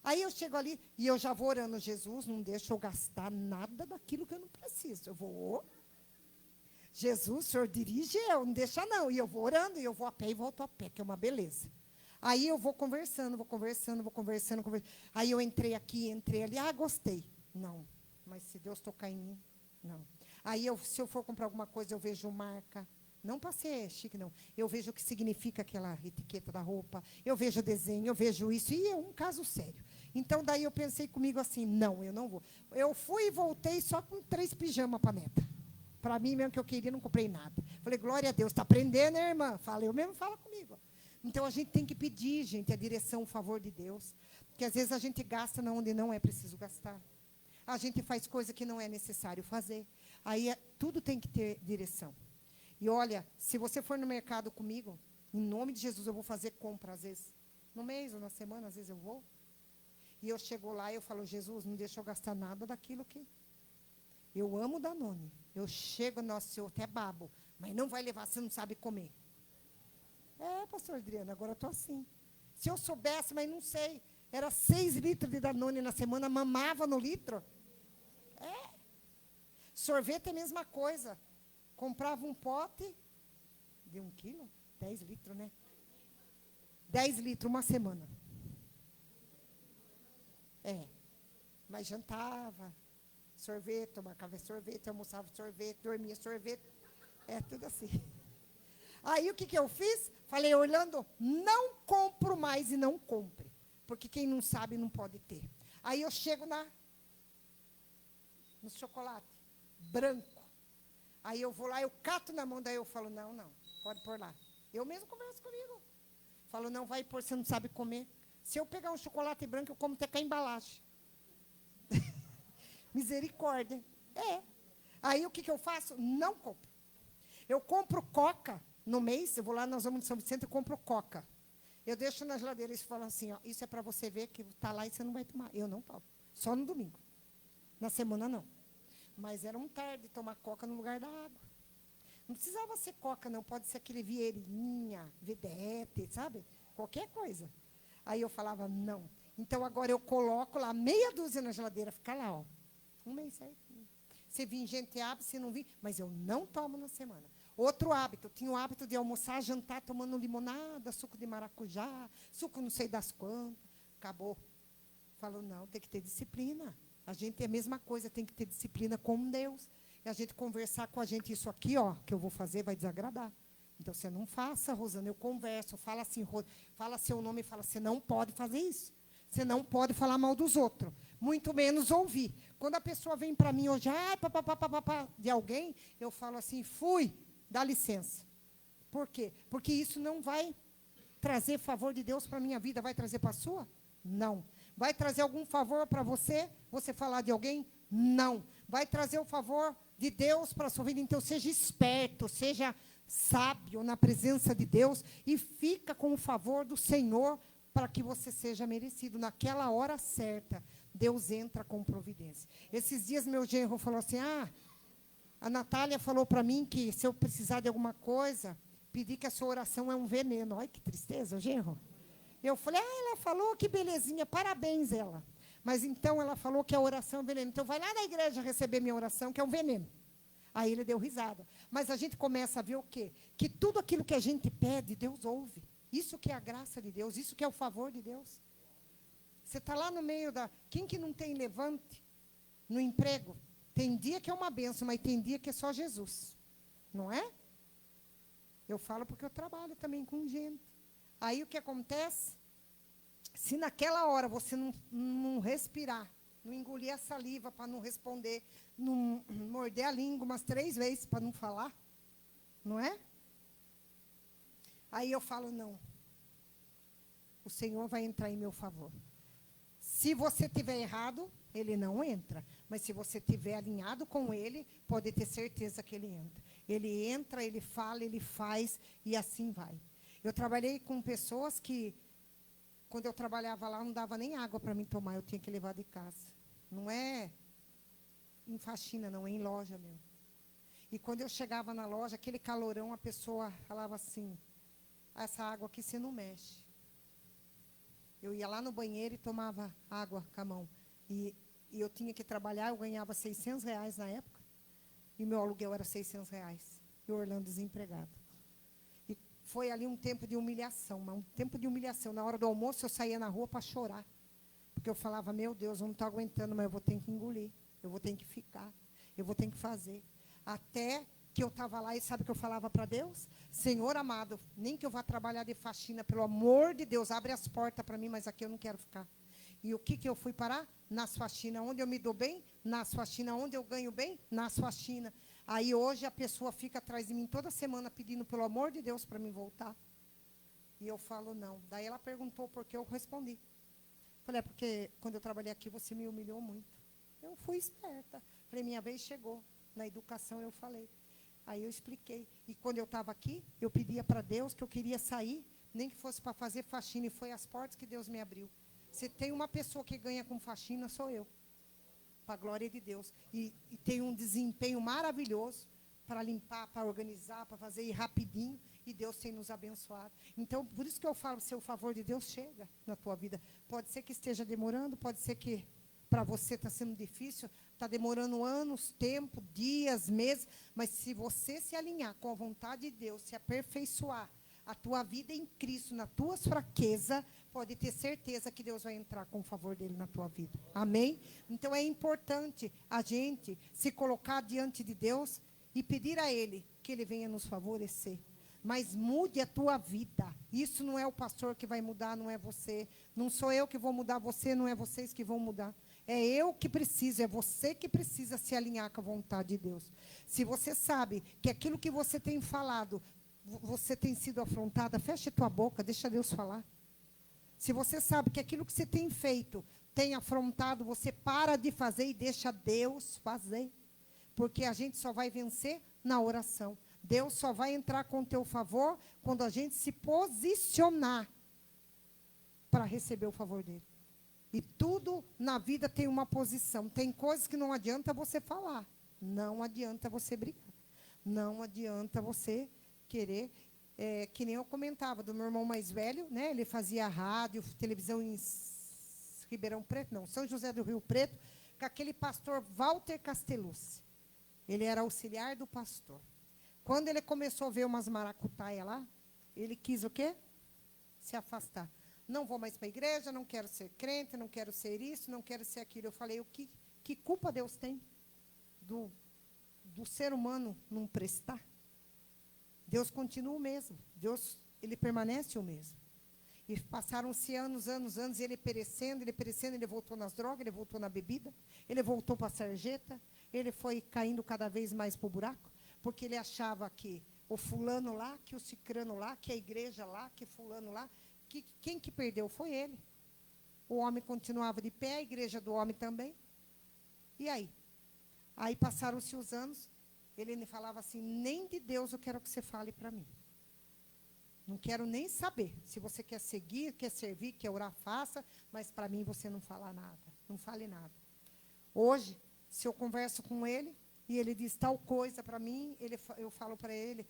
Aí eu chego ali e eu já vou orando, Jesus, não deixa eu gastar nada daquilo que eu não preciso. Eu vou, Jesus, o Senhor dirige eu, não deixa não. E eu vou orando, e eu vou a pé e volto a pé, que é uma beleza. Aí eu vou conversando. Aí eu entrei aqui, entrei ali, gostei. Não, mas se Deus tocar em mim, não. Aí se eu for comprar alguma coisa, eu vejo marca. Não para ser chique, não. Eu vejo o que significa aquela etiqueta da roupa, eu vejo o desenho, eu vejo isso, e é um caso sério. Então, daí eu pensei comigo assim, não, eu não vou. Eu fui e voltei só com 3 pijamas para a neta. Para mim mesmo que eu queria, não comprei nada. Falei, glória a Deus, está aprendendo, né, irmã? Fala, eu mesmo fala comigo. Então, a gente tem que pedir, gente, a direção, o favor de Deus. Porque às vezes a gente gasta onde não é preciso gastar. A gente faz coisa que não é necessário fazer. Aí, tudo tem que ter direção. E olha, se você for no mercado comigo, em nome de Jesus, eu vou fazer compra, às vezes. No mês ou na semana, às vezes eu vou. E eu chego lá e eu falo, Jesus, não deixa eu gastar nada daquilo que... Eu amo Danone. Eu chego, nossa, eu até babo. Mas não vai levar, você não sabe comer. Pastor Adriana, agora eu estou assim. Se eu soubesse, mas não sei. Era 6 litros de Danone na semana, mamava no litro. É. Sorvete é a mesma coisa. Comprava um pote de 1 quilo, 10 litros, né? 10 litros uma semana. É. Mas jantava, sorvete, tomava sorvete, almoçava sorvete, dormia sorvete. É tudo assim. Aí o que eu fiz? Falei, Orlando, não compro mais e não compre. Porque quem não sabe não pode ter. Aí eu chego no chocolate branco. Aí eu vou lá, eu cato na mão, daí eu falo, não, pode pôr lá. Eu mesmo converso comigo. Falo, não, vai pôr, você não sabe comer. Se eu pegar um chocolate branco, eu como até com a embalagem. Misericórdia. É. Aí o que eu faço? Não compro. Eu compro coca no mês, eu vou lá, nós vamos de São Vicente e compro coca. Eu deixo na geladeira e falo assim, ó, isso é para você ver que está lá e você não vai tomar. Eu não tomo. Só no domingo. Na semana, não. Mas era um tarde tomar coca no lugar da água. Não precisava ser coca, não. Pode ser aquele Vieirinha, Vedete, sabe? Qualquer coisa. Aí eu falava, não. Então, agora eu coloco lá meia dúzia na geladeira, fica lá, ó. Um mês certinho. Se vir gente, abre, se não vir. Mas eu não tomo na semana. Outro hábito, eu tinha o hábito de almoçar, jantar, tomando limonada, suco de maracujá, suco não sei das quantas. Acabou. Falou, não, tem que ter disciplina. A gente é a mesma coisa, tem que ter disciplina com Deus. E a gente conversar com a gente, isso aqui, ó, que eu vou fazer, vai desagradar. Então, você não faça, Rosana, eu converso, fala assim, fala seu nome e fala, você não pode fazer isso. Você não pode falar mal dos outros, muito menos ouvir. Quando a pessoa vem para mim hoje, de alguém, eu falo assim, fui, dá licença. Por quê? Porque isso não vai trazer favor de Deus para a minha vida, vai trazer para a sua? Não. Vai trazer algum favor para você falar de alguém? Não. Vai trazer o favor de Deus para a sua vida, então seja esperto, seja sábio na presença de Deus e fica com o favor do Senhor para que você seja merecido. Naquela hora certa, Deus entra com providência. Esses dias meu genro falou assim, a Natália falou para mim que se eu precisar de alguma coisa, pedir que a sua oração é um veneno. Olha que tristeza, genro. Eu falei, ela falou, que belezinha, parabéns ela. Mas então ela falou que a oração é um veneno. Então vai lá na igreja receber minha oração, que é um veneno. Aí ele deu risada. Mas a gente começa a ver o quê? Que tudo aquilo que a gente pede, Deus ouve. Isso que é a graça de Deus, isso que é o favor de Deus. Você está lá no meio da... Quem que não tem levante no emprego? Tem dia que é uma benção, mas tem dia que é só Jesus. Não é? Eu falo porque eu trabalho também com gente. Aí o que acontece? Se naquela hora você não respirar, não engolir a saliva para não responder, não morder a língua umas 3 vezes para não falar, não é? Aí eu falo, não. O Senhor vai entrar em meu favor. Se você estiver errado, Ele não entra. Mas se você estiver alinhado com Ele, pode ter certeza que Ele entra. Ele entra, Ele fala, Ele faz e assim vai. Eu trabalhei com pessoas que, quando eu trabalhava lá, não dava nem água para mim tomar, eu tinha que levar de casa. Não é em faxina, não, é em loja mesmo. E quando eu chegava na loja, aquele calorão, a pessoa falava assim, essa água aqui você não mexe. Eu ia lá no banheiro e tomava água com a mão. E eu tinha que trabalhar, eu ganhava R$600 na época, e meu aluguel era R$600. E o Orlando desempregado. E foi ali um tempo de humilhação, um tempo de humilhação. Na hora do almoço, eu saía na rua para chorar. Porque eu falava, meu Deus, eu não estou aguentando, mas eu vou ter que engolir. Eu vou ter que ficar. Eu vou ter que fazer. Até que eu estava lá e sabe o que eu falava para Deus? Senhor amado, nem que eu vá trabalhar de faxina, pelo amor de Deus, abre as portas para mim, mas aqui eu não quero ficar. E o que eu fui parar? Nas faxinas. Onde eu me dou bem? Nas faxinas. Onde eu ganho bem? Nas faxinas. Aí hoje a pessoa fica atrás de mim toda semana pedindo, pelo amor de Deus, para mim voltar. E eu falo, não. Daí ela perguntou por que eu respondi. Falei, porque quando eu trabalhei aqui você me humilhou muito. Eu fui esperta. Falei, minha vez chegou. Na educação eu falei. Aí eu expliquei. E quando eu estava aqui, eu pedia para Deus que eu queria sair, nem que fosse para fazer faxina. E foi as portas que Deus me abriu. Se tem uma pessoa que ganha com faxina, sou eu. Para a glória de Deus. E tem um desempenho maravilhoso. para limpar, para organizar, para fazer ir rapidinho, e Deus tem nos abençoado. Então, por isso que eu falo, se o favor de Deus chega na tua vida. Pode ser que esteja demorando, pode ser que para você está sendo difícil, está demorando anos, tempo, dias, meses, mas se você se alinhar com a vontade de Deus, se aperfeiçoar a tua vida em Cristo, nas tuas fraquezas, pode ter certeza que Deus vai entrar com o favor dele na tua vida. Amém? Então é importante a gente se colocar diante de Deus e pedir a Ele que Ele venha nos favorecer. Mas mude a tua vida. Isso não é o pastor que vai mudar, não é você. Não sou eu que vou mudar você, não é vocês que vão mudar. É eu que preciso, é você que precisa se alinhar com a vontade de Deus. Se você sabe que aquilo que você tem falado, você tem sido afrontada, feche tua boca, deixa Deus falar. Se você sabe que aquilo que você tem feito tem afrontado, você para de fazer e deixa Deus fazer. Porque a gente só vai vencer na oração. Deus só vai entrar com o teu favor quando a gente se posicionar para receber o favor dele. E tudo na vida tem uma posição. Tem coisas que não adianta você falar. Não adianta você brigar. Não adianta você querer, que nem eu comentava, do meu irmão mais velho, né? Ele fazia rádio, televisão em Ribeirão Preto, não, São José do Rio Preto, com aquele pastor Walter Castellucci. Ele era auxiliar do pastor. Quando ele começou a ver umas maracutaias lá, ele quis o quê? Se afastar. Não vou mais para a igreja, não quero ser crente, não quero ser isso, não quero ser aquilo. Eu falei, que culpa Deus tem do ser humano não prestar? Deus continua o mesmo. Deus, ele permanece o mesmo. E passaram-se anos, e ele perecendo, ele voltou nas drogas, ele voltou na bebida, ele voltou para a sarjeta, ele foi caindo cada vez mais para o buraco, porque ele achava que o fulano lá, que o cicrano lá, que a igreja lá, que fulano lá, que quem que perdeu foi ele. O homem continuava de pé, a igreja do homem também. E aí? Aí passaram-se os anos, ele falava assim, nem de Deus eu quero que você fale para mim. Não quero nem saber. Se você quer seguir, quer servir, quer orar, faça, mas para mim você não fala nada. Não fale nada. Hoje, se eu converso com ele, e ele diz tal coisa para mim, eu falo para ele,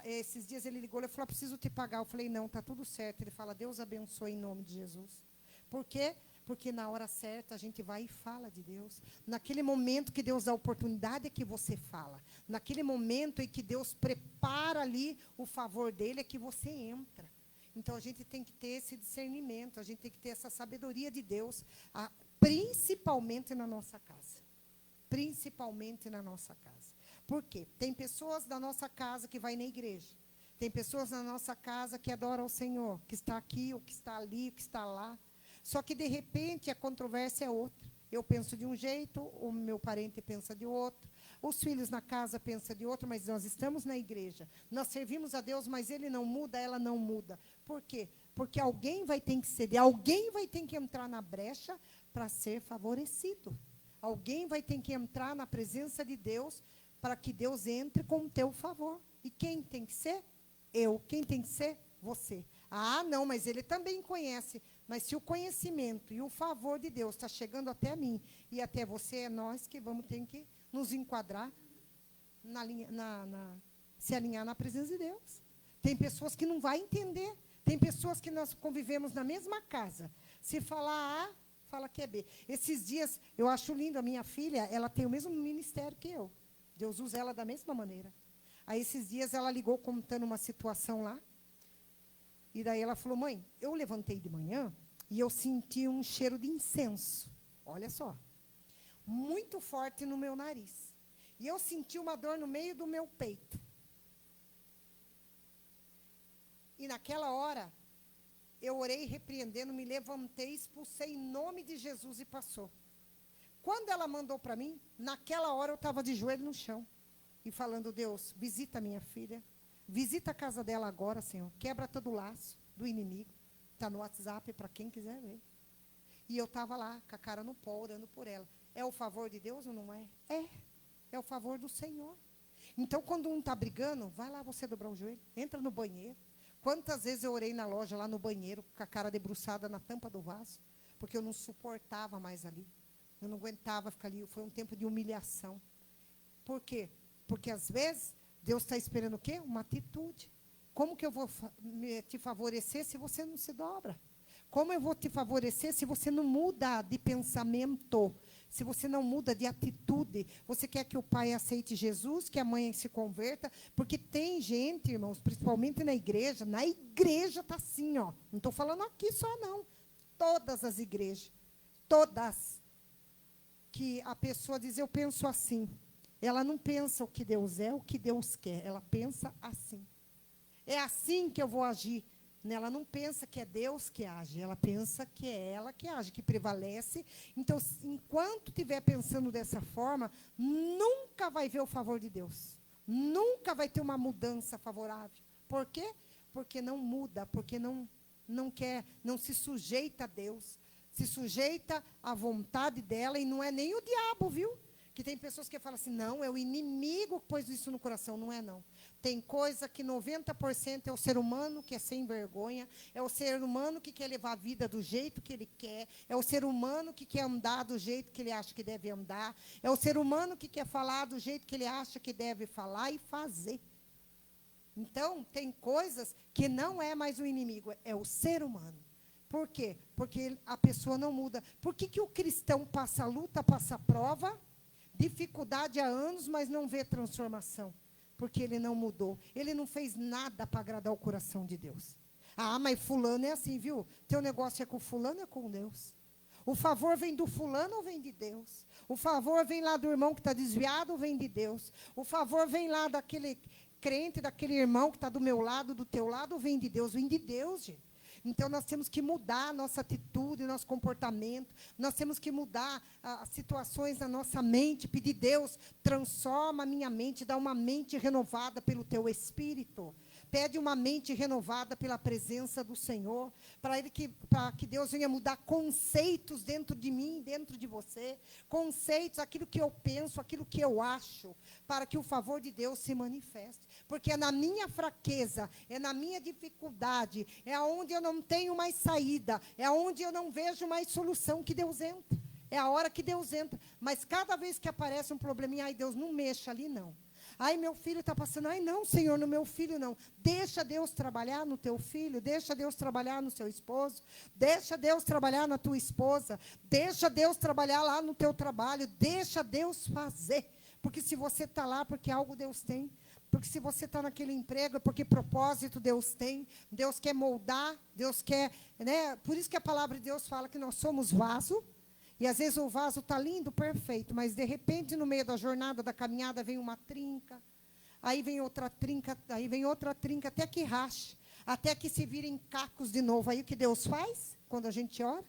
esses dias ele ligou, ele falou, preciso te pagar. Eu falei, não, está tudo certo. Ele fala, Deus abençoe em nome de Jesus. Por quê? Porque na hora certa a gente vai e fala de Deus. Naquele momento que Deus dá oportunidade é que você fala. Naquele momento em que Deus prepara ali o favor dele é que você entra. Então a gente tem que ter esse discernimento, a gente tem que ter essa sabedoria de Deus, principalmente na nossa casa. Principalmente na nossa casa. Por quê? Tem pessoas da nossa casa que vai na igreja. Tem pessoas na nossa casa que adoram o Senhor, que está aqui, ou que está ali, ou que está lá. Só que, de repente, a controvérsia é outra. Eu penso de um jeito, o meu parente pensa de outro, os filhos na casa pensam de outro, mas nós estamos na igreja. Nós servimos a Deus, mas Ele não muda, ela não muda. Por quê? Porque alguém vai ter que ceder, alguém vai ter que entrar na brecha para ser favorecido. Alguém vai ter que entrar na presença de Deus para que Deus entre com o teu favor. E quem tem que ser? Eu. Quem tem que ser? Você. Não, mas ele também conhece. Mas se o conhecimento e o favor de Deus está chegando até mim e até você, é nós que vamos ter que nos enquadrar, se alinhar na presença de Deus. Tem pessoas que não vão entender. Tem pessoas que nós convivemos na mesma casa. Se falar A, fala que é B. Esses dias, eu acho lindo, a minha filha, ela tem o mesmo ministério que eu. Deus usa ela da mesma maneira. Aí, esses dias, ela ligou contando uma situação lá. E daí ela falou, mãe, eu levantei de manhã e eu senti um cheiro de incenso. Olha só. Muito forte no meu nariz. E eu senti uma dor no meio do meu peito. E naquela hora, eu orei repreendendo, me levantei, expulsei em nome de Jesus e passou. Quando ela mandou para mim, naquela hora eu estava de joelho no chão. E falando, Deus, visita minha filha. Visita a casa dela agora, Senhor. Quebra todo o laço do inimigo. Está no WhatsApp para quem quiser ver. E eu estava lá, com a cara no pó, orando por ela. É o favor de Deus ou não é? É o favor do Senhor. Então, quando um está brigando, vai lá você dobrar o joelho. Entra no banheiro. Quantas vezes eu orei na loja, lá no banheiro, com a cara debruçada na tampa do vaso, porque eu não suportava mais ali. Eu não aguentava ficar ali. Foi um tempo de humilhação. Por quê? Porque, às vezes, Deus está esperando o quê? Uma atitude. Como que eu vou te favorecer se você não se dobra? Como eu vou te favorecer se você não muda de pensamento? Se você não muda de atitude? Você quer que o pai aceite Jesus, que a mãe se converta? Porque tem gente, irmãos, principalmente na igreja está assim, ó. Não estou falando aqui só, não. Todas as igrejas, todas, que a pessoa diz, eu penso assim. Ela não pensa o que Deus é, o que Deus quer. Ela pensa assim. É assim que eu vou agir. Ela não pensa que é Deus que age, ela pensa que é ela que age, que prevalece. Então, enquanto estiver pensando dessa forma, nunca vai ver o favor de Deus. Nunca vai ter uma mudança favorável. Por quê? Porque não muda, porque não quer, não se sujeita a Deus. Se sujeita à vontade dela, e não é nem o diabo, viu? Que tem pessoas que falam assim, não, é o inimigo que pôs isso no coração. Não é, não. Tem coisa que 90% é o ser humano que é sem vergonha, é o ser humano que quer levar a vida do jeito que ele quer, é o ser humano que quer andar do jeito que ele acha que deve andar, é o ser humano que quer falar do jeito que ele acha que deve falar e fazer. Então, tem coisas que não é mais o inimigo, é o ser humano. Por quê? Porque a pessoa não muda. Por que o cristão passa luta, passa prova, dificuldade há anos, mas não vê transformação? Porque ele não mudou. Ele não fez nada para agradar o coração de Deus. Ah, mas fulano é assim, viu? Teu negócio é com fulano, é com Deus. O favor vem do fulano ou vem de Deus? O favor vem lá do irmão que está desviado ou vem de Deus? O favor vem lá daquele crente, daquele irmão que está do meu lado, do teu lado, ou vem de Deus? Vem de Deus, gente. Então, nós temos que mudar a nossa atitude, nosso comportamento. Nós temos que mudar as situações na nossa mente. Pedir, Deus, transforma a minha mente, dá uma mente renovada pelo teu Espírito. Pede uma mente renovada pela presença do Senhor, para que Deus venha mudar conceitos dentro de mim, dentro de você, conceitos, aquilo que eu penso, aquilo que eu acho, para que o favor de Deus se manifeste. Porque é na minha fraqueza, é na minha dificuldade, é onde eu não tenho mais saída, é onde eu não vejo mais solução que Deus entra. É a hora que Deus entra. Mas cada vez que aparece um probleminha, ai, Deus, não mexa ali, não. Ai, meu filho está passando. Ai, não, Senhor, no meu filho não. Deixa Deus trabalhar no teu filho. Deixa Deus trabalhar no seu esposo. Deixa Deus trabalhar na tua esposa. Deixa Deus trabalhar lá no teu trabalho. Deixa Deus fazer. Porque se você está lá, porque algo Deus tem. Porque se você está naquele emprego, é porque propósito Deus tem. Deus quer moldar. Deus quer, né? Por isso que a palavra de Deus fala que nós somos vaso. E às vezes o vaso está lindo, perfeito, mas de repente no meio da jornada, da caminhada, vem uma trinca, aí vem outra trinca, até que rache, até que se virem cacos de novo. Aí o que Deus faz quando a gente ora?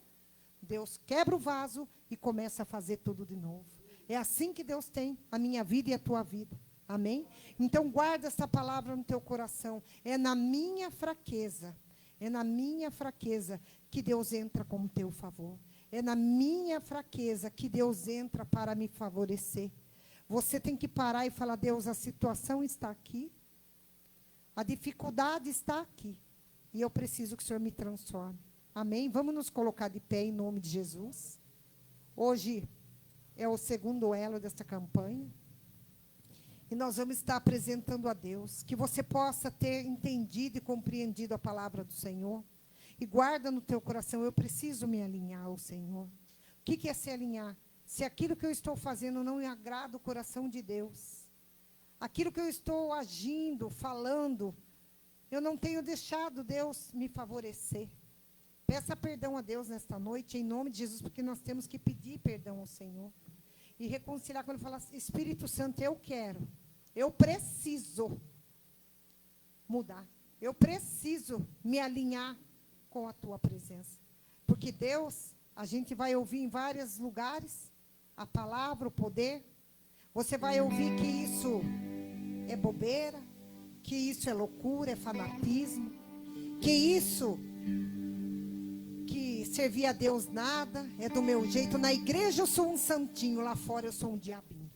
Deus quebra o vaso e começa a fazer tudo de novo. É assim que Deus tem a minha vida e a tua vida. Amém? Então guarda essa palavra no teu coração. É na minha fraqueza que Deus entra com o teu favor. É na minha fraqueza que Deus entra para me favorecer. Você tem que parar e falar, Deus, a situação está aqui, a dificuldade está aqui, e eu preciso que o Senhor me transforme. Amém? Vamos nos colocar de pé em nome de Jesus. Hoje é o segundo elo desta campanha, e nós vamos estar apresentando a Deus, que você possa ter entendido e compreendido a palavra do Senhor. E guarda no teu coração, eu preciso me alinhar ao Senhor. O que é se alinhar? Se aquilo que eu estou fazendo não agrada o coração de Deus. Aquilo que eu estou agindo, falando, eu não tenho deixado Deus me favorecer. Peça perdão a Deus nesta noite, em nome de Jesus, porque nós temos que pedir perdão ao Senhor. E reconciliar, quando fala, Espírito Santo, eu preciso mudar. Eu preciso me alinhar com a tua presença. Porque Deus, a gente vai ouvir em vários lugares a palavra, o poder. Você vai ouvir que isso é bobeira, que isso é loucura, é fanatismo, que isso, que servir a Deus nada, é do meu jeito. Na igreja eu sou um santinho, lá fora eu sou um diabinho.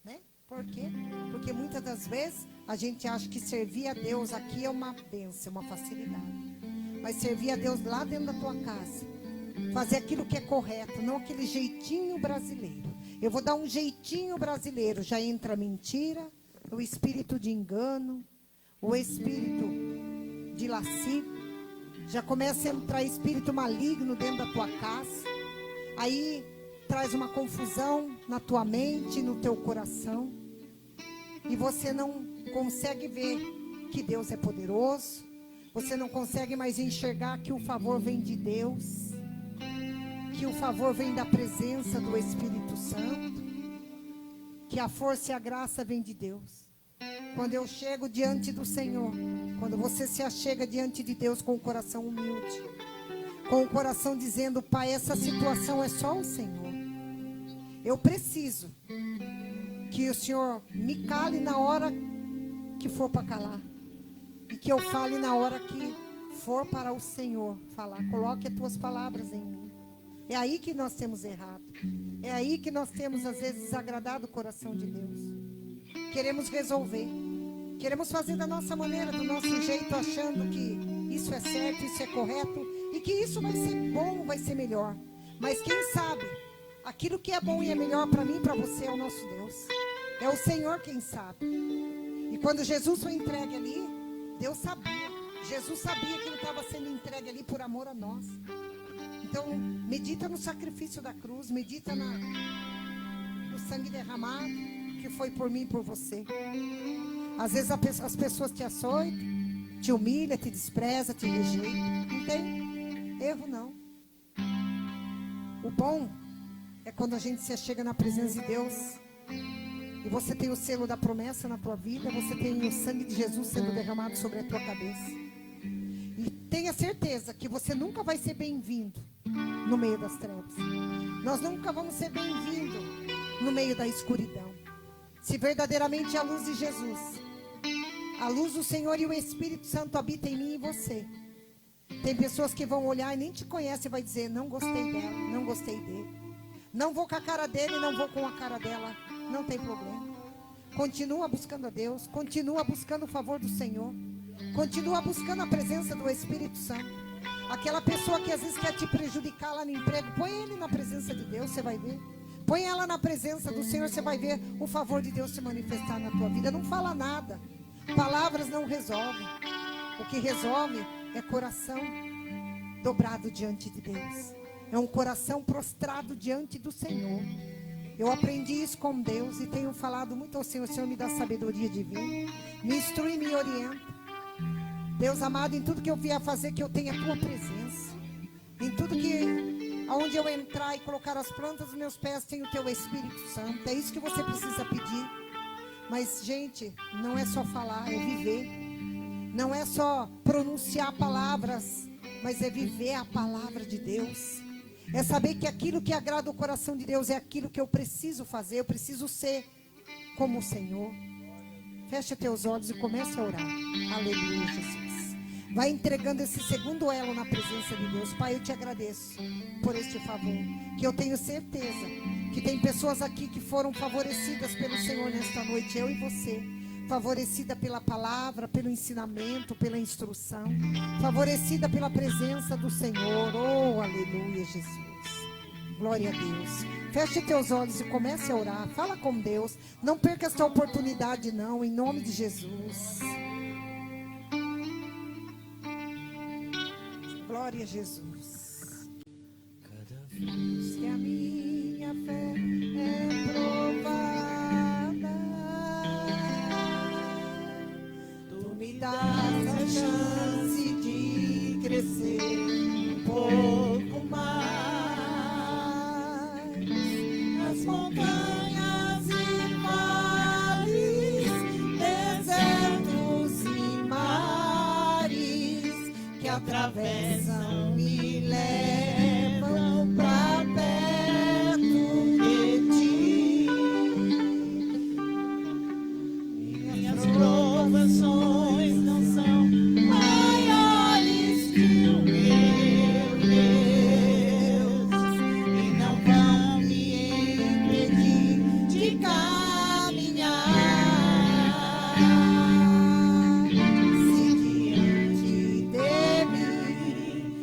Né? Por quê? Porque muitas das vezes a gente acha que servir a Deus aqui é uma bênção, uma facilidade. Mas servir a Deus lá dentro da tua casa. Fazer aquilo que é correto, não aquele jeitinho brasileiro. Eu vou dar um jeitinho brasileiro. Já entra mentira, o espírito de engano, o espírito de lascívia. Já começa a entrar espírito maligno dentro da tua casa. Aí traz uma confusão na tua mente, no teu coração. E você não consegue ver que Deus é poderoso. Você não consegue mais enxergar que o favor vem de Deus. Que o favor vem da presença do Espírito Santo. Que a força e a graça vem de Deus. Quando eu chego diante do Senhor, quando você se achega diante de Deus com o coração humilde, com o coração dizendo: Pai, essa situação é só o Senhor. Eu preciso que o Senhor me cale na hora que for para calar. E que eu fale na hora que for para o Senhor falar. Coloque as tuas palavras em mim. É aí que nós temos errado. É aí que nós temos, às vezes, desagradado o coração de Deus. Queremos resolver. Queremos fazer da nossa maneira, do nosso jeito, achando que isso é certo, isso é correto. E que isso vai ser bom, vai ser melhor. Mas quem sabe, aquilo que é bom e é melhor para mim e para você é o nosso Deus. É o Senhor quem sabe. E quando Jesus foi entregue ali, Deus sabia. Jesus sabia que ele estava sendo entregue ali por amor a nós. Então, medita no sacrifício da cruz, medita no sangue derramado que foi por mim e por você. Às vezes as pessoas te açoitam, te humilham, te desprezam, te rejeitam. Não tem erro, não. O bom é quando a gente se chega na presença de Deus e você tem o selo da promessa na tua vida, você tem o sangue de Jesus sendo derramado sobre a tua cabeça. E tenha certeza que você nunca vai ser bem-vindo no meio das trevas. Nós nunca vamos ser bem-vindos no meio da escuridão. Se verdadeiramente a luz de Jesus, a luz do Senhor e o Espírito Santo habitam em mim e você. Tem pessoas que vão olhar e nem te conhecem e vai dizer: não gostei dela, não gostei dele. Não vou com a cara dele, não vou com a cara dela. Não tem problema. Continua buscando a Deus, continua buscando o favor do Senhor. Continua buscando a presença do Espírito Santo. Aquela pessoa que às vezes quer te prejudicar lá no emprego, põe ele na presença de Deus, você vai ver. Põe ela na presença do Senhor, você vai ver o favor de Deus se manifestar na tua vida. Não fala nada. Palavras não resolvem. O que resolve é coração dobrado diante de Deus. É um coração prostrado diante do Senhor. Eu aprendi isso com Deus e tenho falado muito ao Senhor. O Senhor me dá sabedoria divina, me instrui e me orienta. Deus amado, em tudo que eu vier fazer, que eu tenha a tua presença. Em tudo que, aonde eu entrar e colocar as plantas dos meus pés, tem o teu Espírito Santo. É isso que você precisa pedir. Mas, gente, não é só falar, é viver. Não é só pronunciar palavras, mas é viver a palavra de Deus. É saber que aquilo que agrada o coração de Deus é aquilo que eu preciso fazer. Eu preciso ser como o Senhor. Fecha teus olhos e comece a orar. Aleluia, Jesus. Vai entregando esse segundo elo na presença de Deus. Pai, eu te agradeço por este favor. Que eu tenho certeza que tem pessoas aqui que foram favorecidas pelo Senhor nesta noite. Eu e você. Favorecida pela palavra, pelo ensinamento, pela instrução. Favorecida pela presença do Senhor. Oh, aleluia, Jesus. Glória a Deus. Feche teus olhos e comece a orar. Fala com Deus. Não perca esta oportunidade, não. Em nome de Jesus. Glória a Jesus. Cada vez Que a minha fé é provada, tu me dás a chance de crescer um pouco mais. As montanhas e vales, desertos e mares que atravessam me levam pra perto de ti. minhas provações não são maiores que o meu Deus, e não vão me impedir de caminhar. Se diante de mim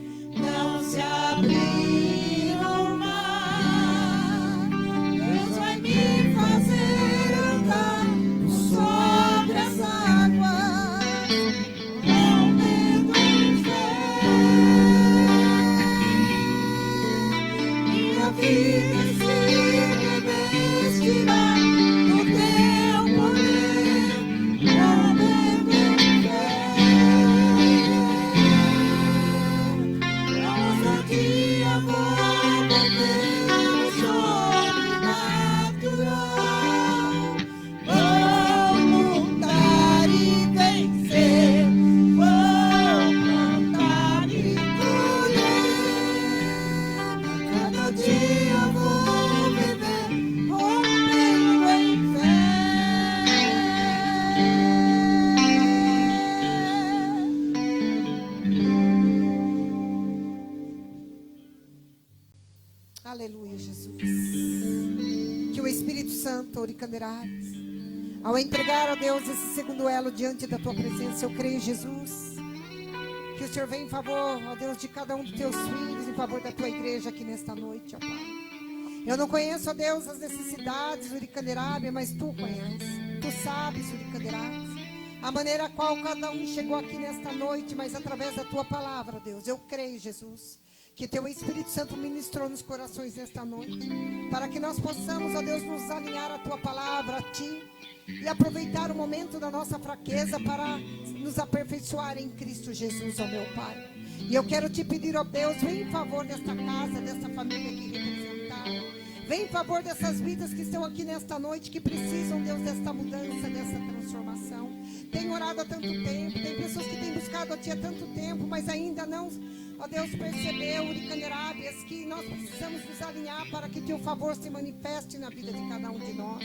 Jesus. Que o Espírito Santo, Oricanderários, ao entregar, ó Deus, esse segundo elo diante da tua presença, eu creio, Jesus, que o Senhor vem em favor, ó Deus, de cada um dos teus filhos, em favor da tua igreja aqui nesta noite, ó Pai. Eu não conheço, ó Deus, as necessidades, Uricanderábia, mas tu conheces. Tu sabes, Uricanderábia, a maneira a qual cada um chegou aqui nesta noite, mas através da tua palavra, ó Deus, eu creio, Jesus, que teu Espírito Santo ministrou nos corações nesta noite, para que nós possamos, ó Deus, nos alinhar à tua palavra, a ti, e aproveitar o momento da nossa fraqueza para nos aperfeiçoar em Cristo Jesus, ó meu Pai. E eu quero te pedir, ó Deus, vem em favor desta casa, desta família aqui representada. Vem em favor dessas vidas que estão aqui nesta noite, que precisam, Deus, desta mudança, dessa transformação. Tem orado há tanto tempo, tem pessoas que têm buscado a ti há tanto tempo, mas ainda não, ó Deus, percebeu, Uricanderábias, que nós precisamos nos alinhar para que teu favor se manifeste na vida de cada um de nós.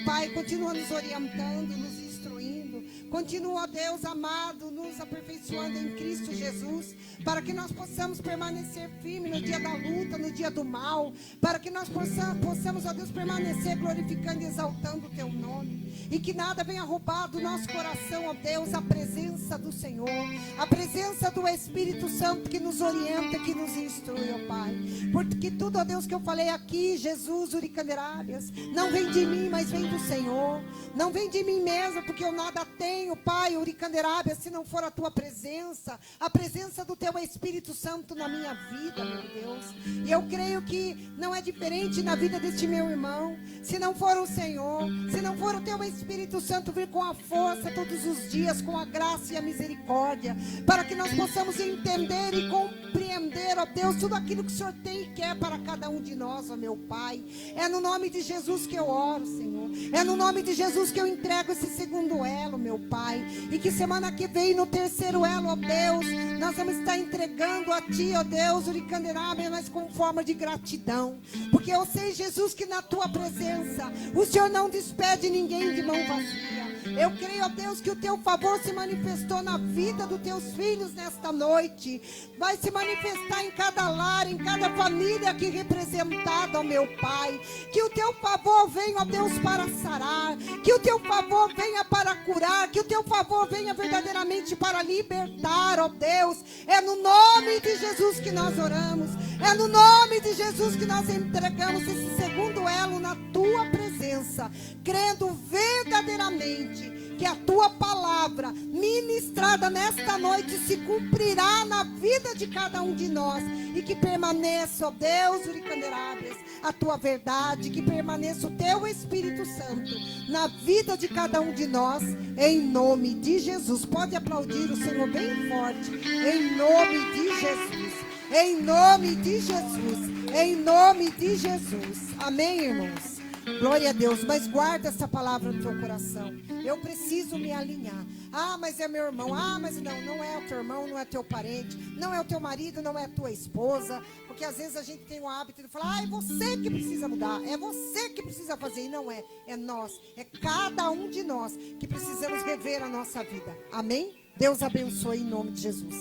Pai, continua nos orientando, nos instruindo. Continua, ó Deus amado, nos aperfeiçoando em Cristo Jesus, para que nós possamos permanecer firmes no dia da luta, no dia do mal, para que nós possamos, ó Deus, permanecer glorificando e exaltando o teu nome, e que nada venha roubar do nosso coração, ó Deus, a presença do Senhor, a presença do Espírito Santo que nos orienta, que nos instrui, ó Pai, porque tudo, ó Deus, que eu falei aqui, Jesus, Uricanderábias, não vem de mim, mas vem do Senhor, não vem de mim mesmo, porque eu nada tenho, Pai, Uricanderábias, se não for a tua presença, a presença do teu Espírito Santo na minha vida, meu Deus. E eu creio que não é diferente na vida deste meu irmão, se não for o Senhor, se não for o teu Espírito Santo vir com a força todos os dias, com a graça e a misericórdia, para que nós possamos entender e compreender, ó Deus, tudo aquilo que o Senhor tem e quer para cada um de nós, ó meu Pai. É no nome de Jesus que eu oro, Senhor. É no nome de Jesus que eu entrego esse segundo elo, meu Pai. E que semana que vem, no terceiro elo, ó Deus, nós vamos estar entregando a Ti, ó Deus, Uricanderábia, mas com forma de gratidão. Porque eu sei, Jesus, que na Tua presença, o Senhor não despede ninguém de mão vazia. Eu creio, ó Deus, que o Teu favor se manifestou na vida dos Teus filhos nesta noite. Vai se manifestar em cada lar, em cada família aqui representada, ó meu Pai. Que o Teu favor venha, ó Deus, para sarar. Que o Teu favor venha para curar. Que o Teu favor venha verdadeiramente para libertar, ó Deus. É no nome de Jesus que nós oramos. É no nome de Jesus que nós entregamos esse segundo elo na Tua presença, crendo verdadeiramente que a Tua palavra ministrada nesta noite se cumprirá na vida de cada um de nós, e que permaneça, ó Deus, Uricanderábias, a Tua verdade, que permaneça o Teu Espírito Santo na vida de cada um de nós, em nome de Jesus. Pode aplaudir o Senhor bem forte, em nome de Jesus, em nome de Jesus, em nome de Jesus. Amém, irmãos? Glória a Deus. Mas guarda essa palavra no teu coração. Eu preciso me alinhar. Ah, mas é meu irmão. Ah, mas não é o teu irmão, não é teu parente, não é o teu marido, não é a tua esposa. Porque às vezes a gente tem o hábito de falar: ah, é você que precisa mudar, é você que precisa fazer. E não é, é nós, é cada um de nós que precisamos rever a nossa vida. Amém? Deus abençoe em nome de Jesus.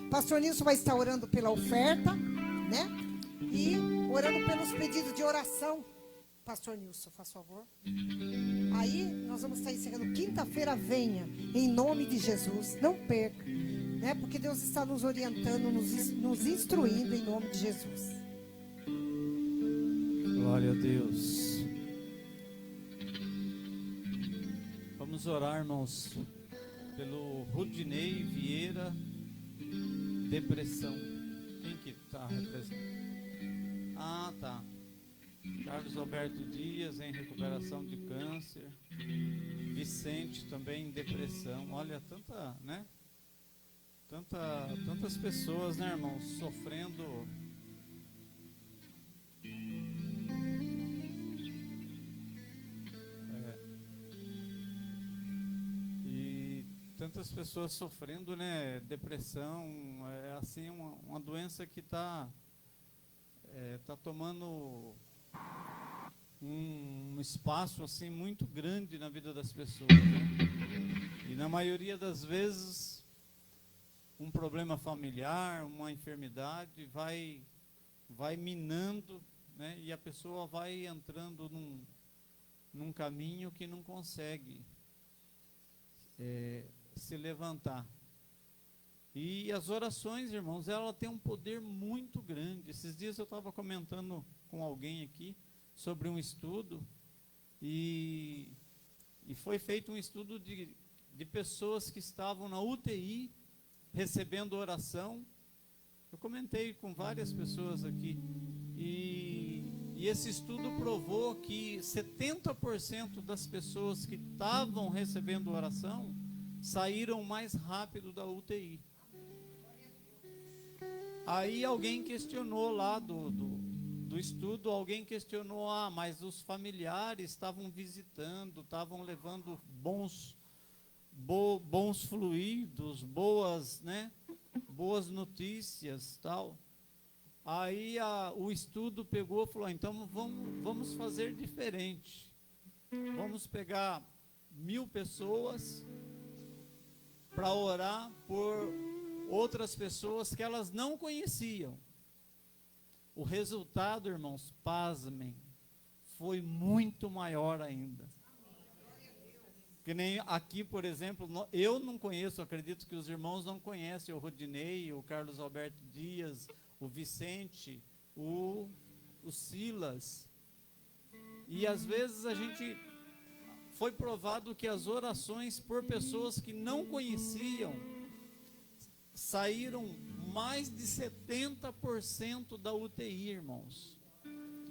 Pastor Nilson vai estar orando pela oferta, né? E orando pelos pedidos de oração. Pastor Nilson, faz favor. Aí nós vamos estar encerrando. Quinta-feira, venha, em nome de Jesus. Não perca, né? Porque Deus está nos orientando, nos instruindo em nome de Jesus. Glória a Deus. Vamos orar, irmãos, pelo Rudinei Vieira, depressão. Quem que está representando? Ah, tá. Carlos Alberto Dias em recuperação de câncer. Vicente também em depressão. Olha, tanta, né? Tantas pessoas, né, irmãos, sofrendo. E tantas pessoas sofrendo, né, depressão. É assim uma doença que tá tomando um espaço assim muito grande na vida das pessoas, né? E na maioria das vezes um problema familiar, uma enfermidade vai minando, né? E a pessoa vai entrando num caminho que não consegue se levantar. E as orações, irmãos, ela tem um poder muito grande. Esses dias eu estava comentando com alguém aqui sobre um estudo, e foi feito um estudo de pessoas que estavam na UTI recebendo oração. Eu comentei com várias pessoas aqui, e esse estudo provou que 70% das pessoas que estavam recebendo oração saíram mais rápido da UTI. Aí alguém questionou lá do estudo, alguém questionou, mas os familiares estavam visitando, estavam levando bons fluidos, boas notícias, tal. Aí o estudo pegou e falou, então vamos fazer diferente. Vamos pegar 1000 pessoas para orar por outras pessoas que elas não conheciam. O resultado, irmãos, pasmem, foi muito maior ainda. Que nem aqui, por exemplo, eu não conheço, acredito que os irmãos não conhecem o Rodinei, o Carlos Alberto Dias, o Vicente, o Silas. E às vezes foi provado que as orações por pessoas que não conheciam saíram mais de 70% da UTI, irmãos.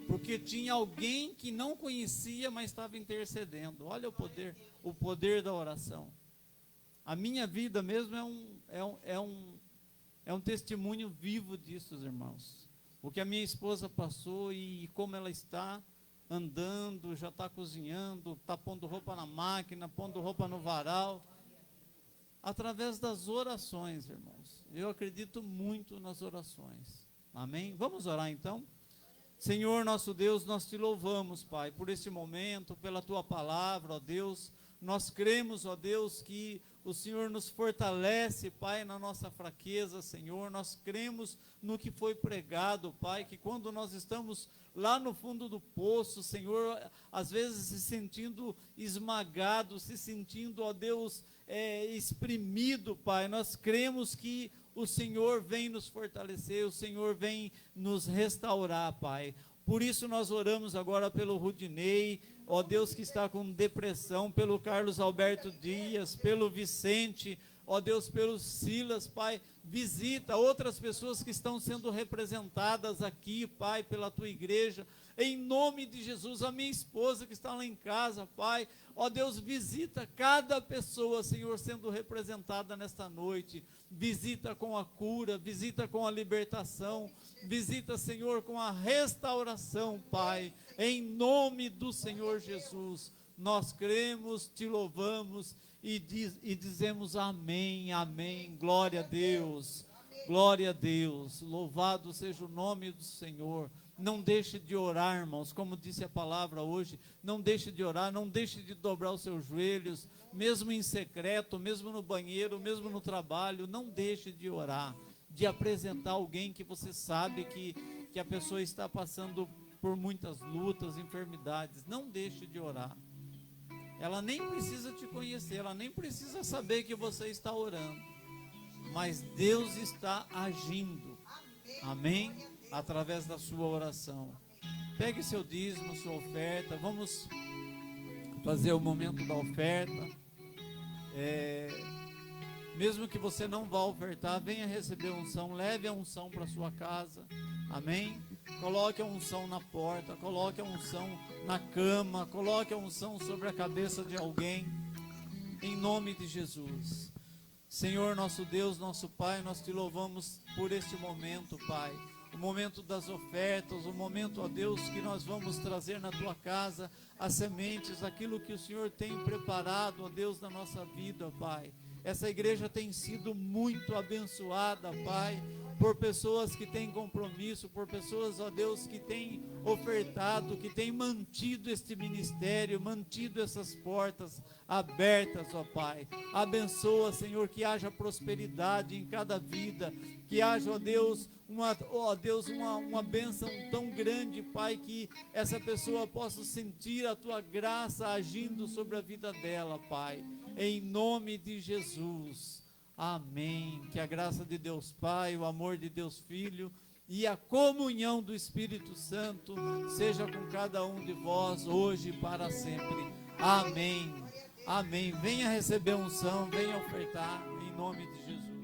Porque tinha alguém que não conhecia, mas estava intercedendo. Olha o poder da oração. A minha vida mesmo é um testemunho vivo disso, irmãos. O que a minha esposa passou e como ela está andando, já está cozinhando, está pondo roupa na máquina, pondo roupa no varal. Através das orações, irmãos. Eu acredito muito nas orações. Amém? Vamos orar então? Senhor nosso Deus, nós te louvamos, Pai, por este momento, pela tua palavra, ó Deus. Nós cremos, ó Deus, que o Senhor nos fortalece, Pai, na nossa fraqueza, Senhor. Nós cremos no que foi pregado, Pai, que quando nós estamos lá no fundo do poço, Senhor, às vezes se sentindo esmagado, se sentindo, ó Deus, exprimido, Pai, nós cremos que o Senhor vem nos fortalecer, o Senhor vem nos restaurar, Pai. Por isso nós oramos agora pelo Rudinei, ó Deus, que está com depressão, pelo Carlos Alberto Dias, pelo Vicente, ó Deus, pelo Silas, Pai. Visita outras pessoas que estão sendo representadas aqui, Pai, pela tua igreja. Em nome de Jesus, a minha esposa que está lá em casa, Pai, ó Deus, visita cada pessoa, Senhor, sendo representada nesta noite. Visita com a cura, visita com a libertação, visita, Senhor, com a restauração, Pai. Em nome do Senhor Jesus, nós cremos, te louvamos e dizemos amém, amém. Glória a Deus, glória a Deus. Louvado seja o nome do Senhor. Não deixe de orar, irmãos, como disse a palavra hoje, não deixe de orar, não deixe de dobrar os seus joelhos, mesmo em secreto, mesmo no banheiro, mesmo no trabalho, não deixe de orar, de apresentar alguém que você sabe que a pessoa está passando por muitas lutas, enfermidades. Não deixe de orar. Ela nem precisa te conhecer, ela nem precisa saber que você está orando, mas Deus está agindo, amém? Através da sua oração. Pegue seu dízimo, sua oferta. Vamos fazer o momento da oferta. Mesmo que você não vá ofertar, venha receber a unção, leve a unção para sua casa, amém? Coloque a unção na porta, coloque a unção na cama, coloque a unção sobre a cabeça de alguém, em nome de Jesus. Senhor nosso Deus, nosso Pai, nós te louvamos por este momento, Pai. O momento das ofertas, o momento, ó Deus, que nós vamos trazer na tua casa as sementes, aquilo que o Senhor tem preparado, ó Deus, na nossa vida, Pai. Essa igreja tem sido muito abençoada, Pai, por pessoas que têm compromisso, por pessoas, ó Deus, que têm ofertado, que têm mantido este ministério, mantido essas portas abertas, ó Pai. Abençoa, Senhor, que haja prosperidade em cada vida, que haja, ó Deus, uma bênção tão grande, Pai, que essa pessoa possa sentir a Tua graça agindo sobre a vida dela, Pai, em nome de Jesus, amém. Que a graça de Deus Pai, o amor de Deus Filho e a comunhão do Espírito Santo seja com cada um de vós, hoje e para sempre, amém, amém. Venha receber unção, venha ofertar, em nome de Jesus.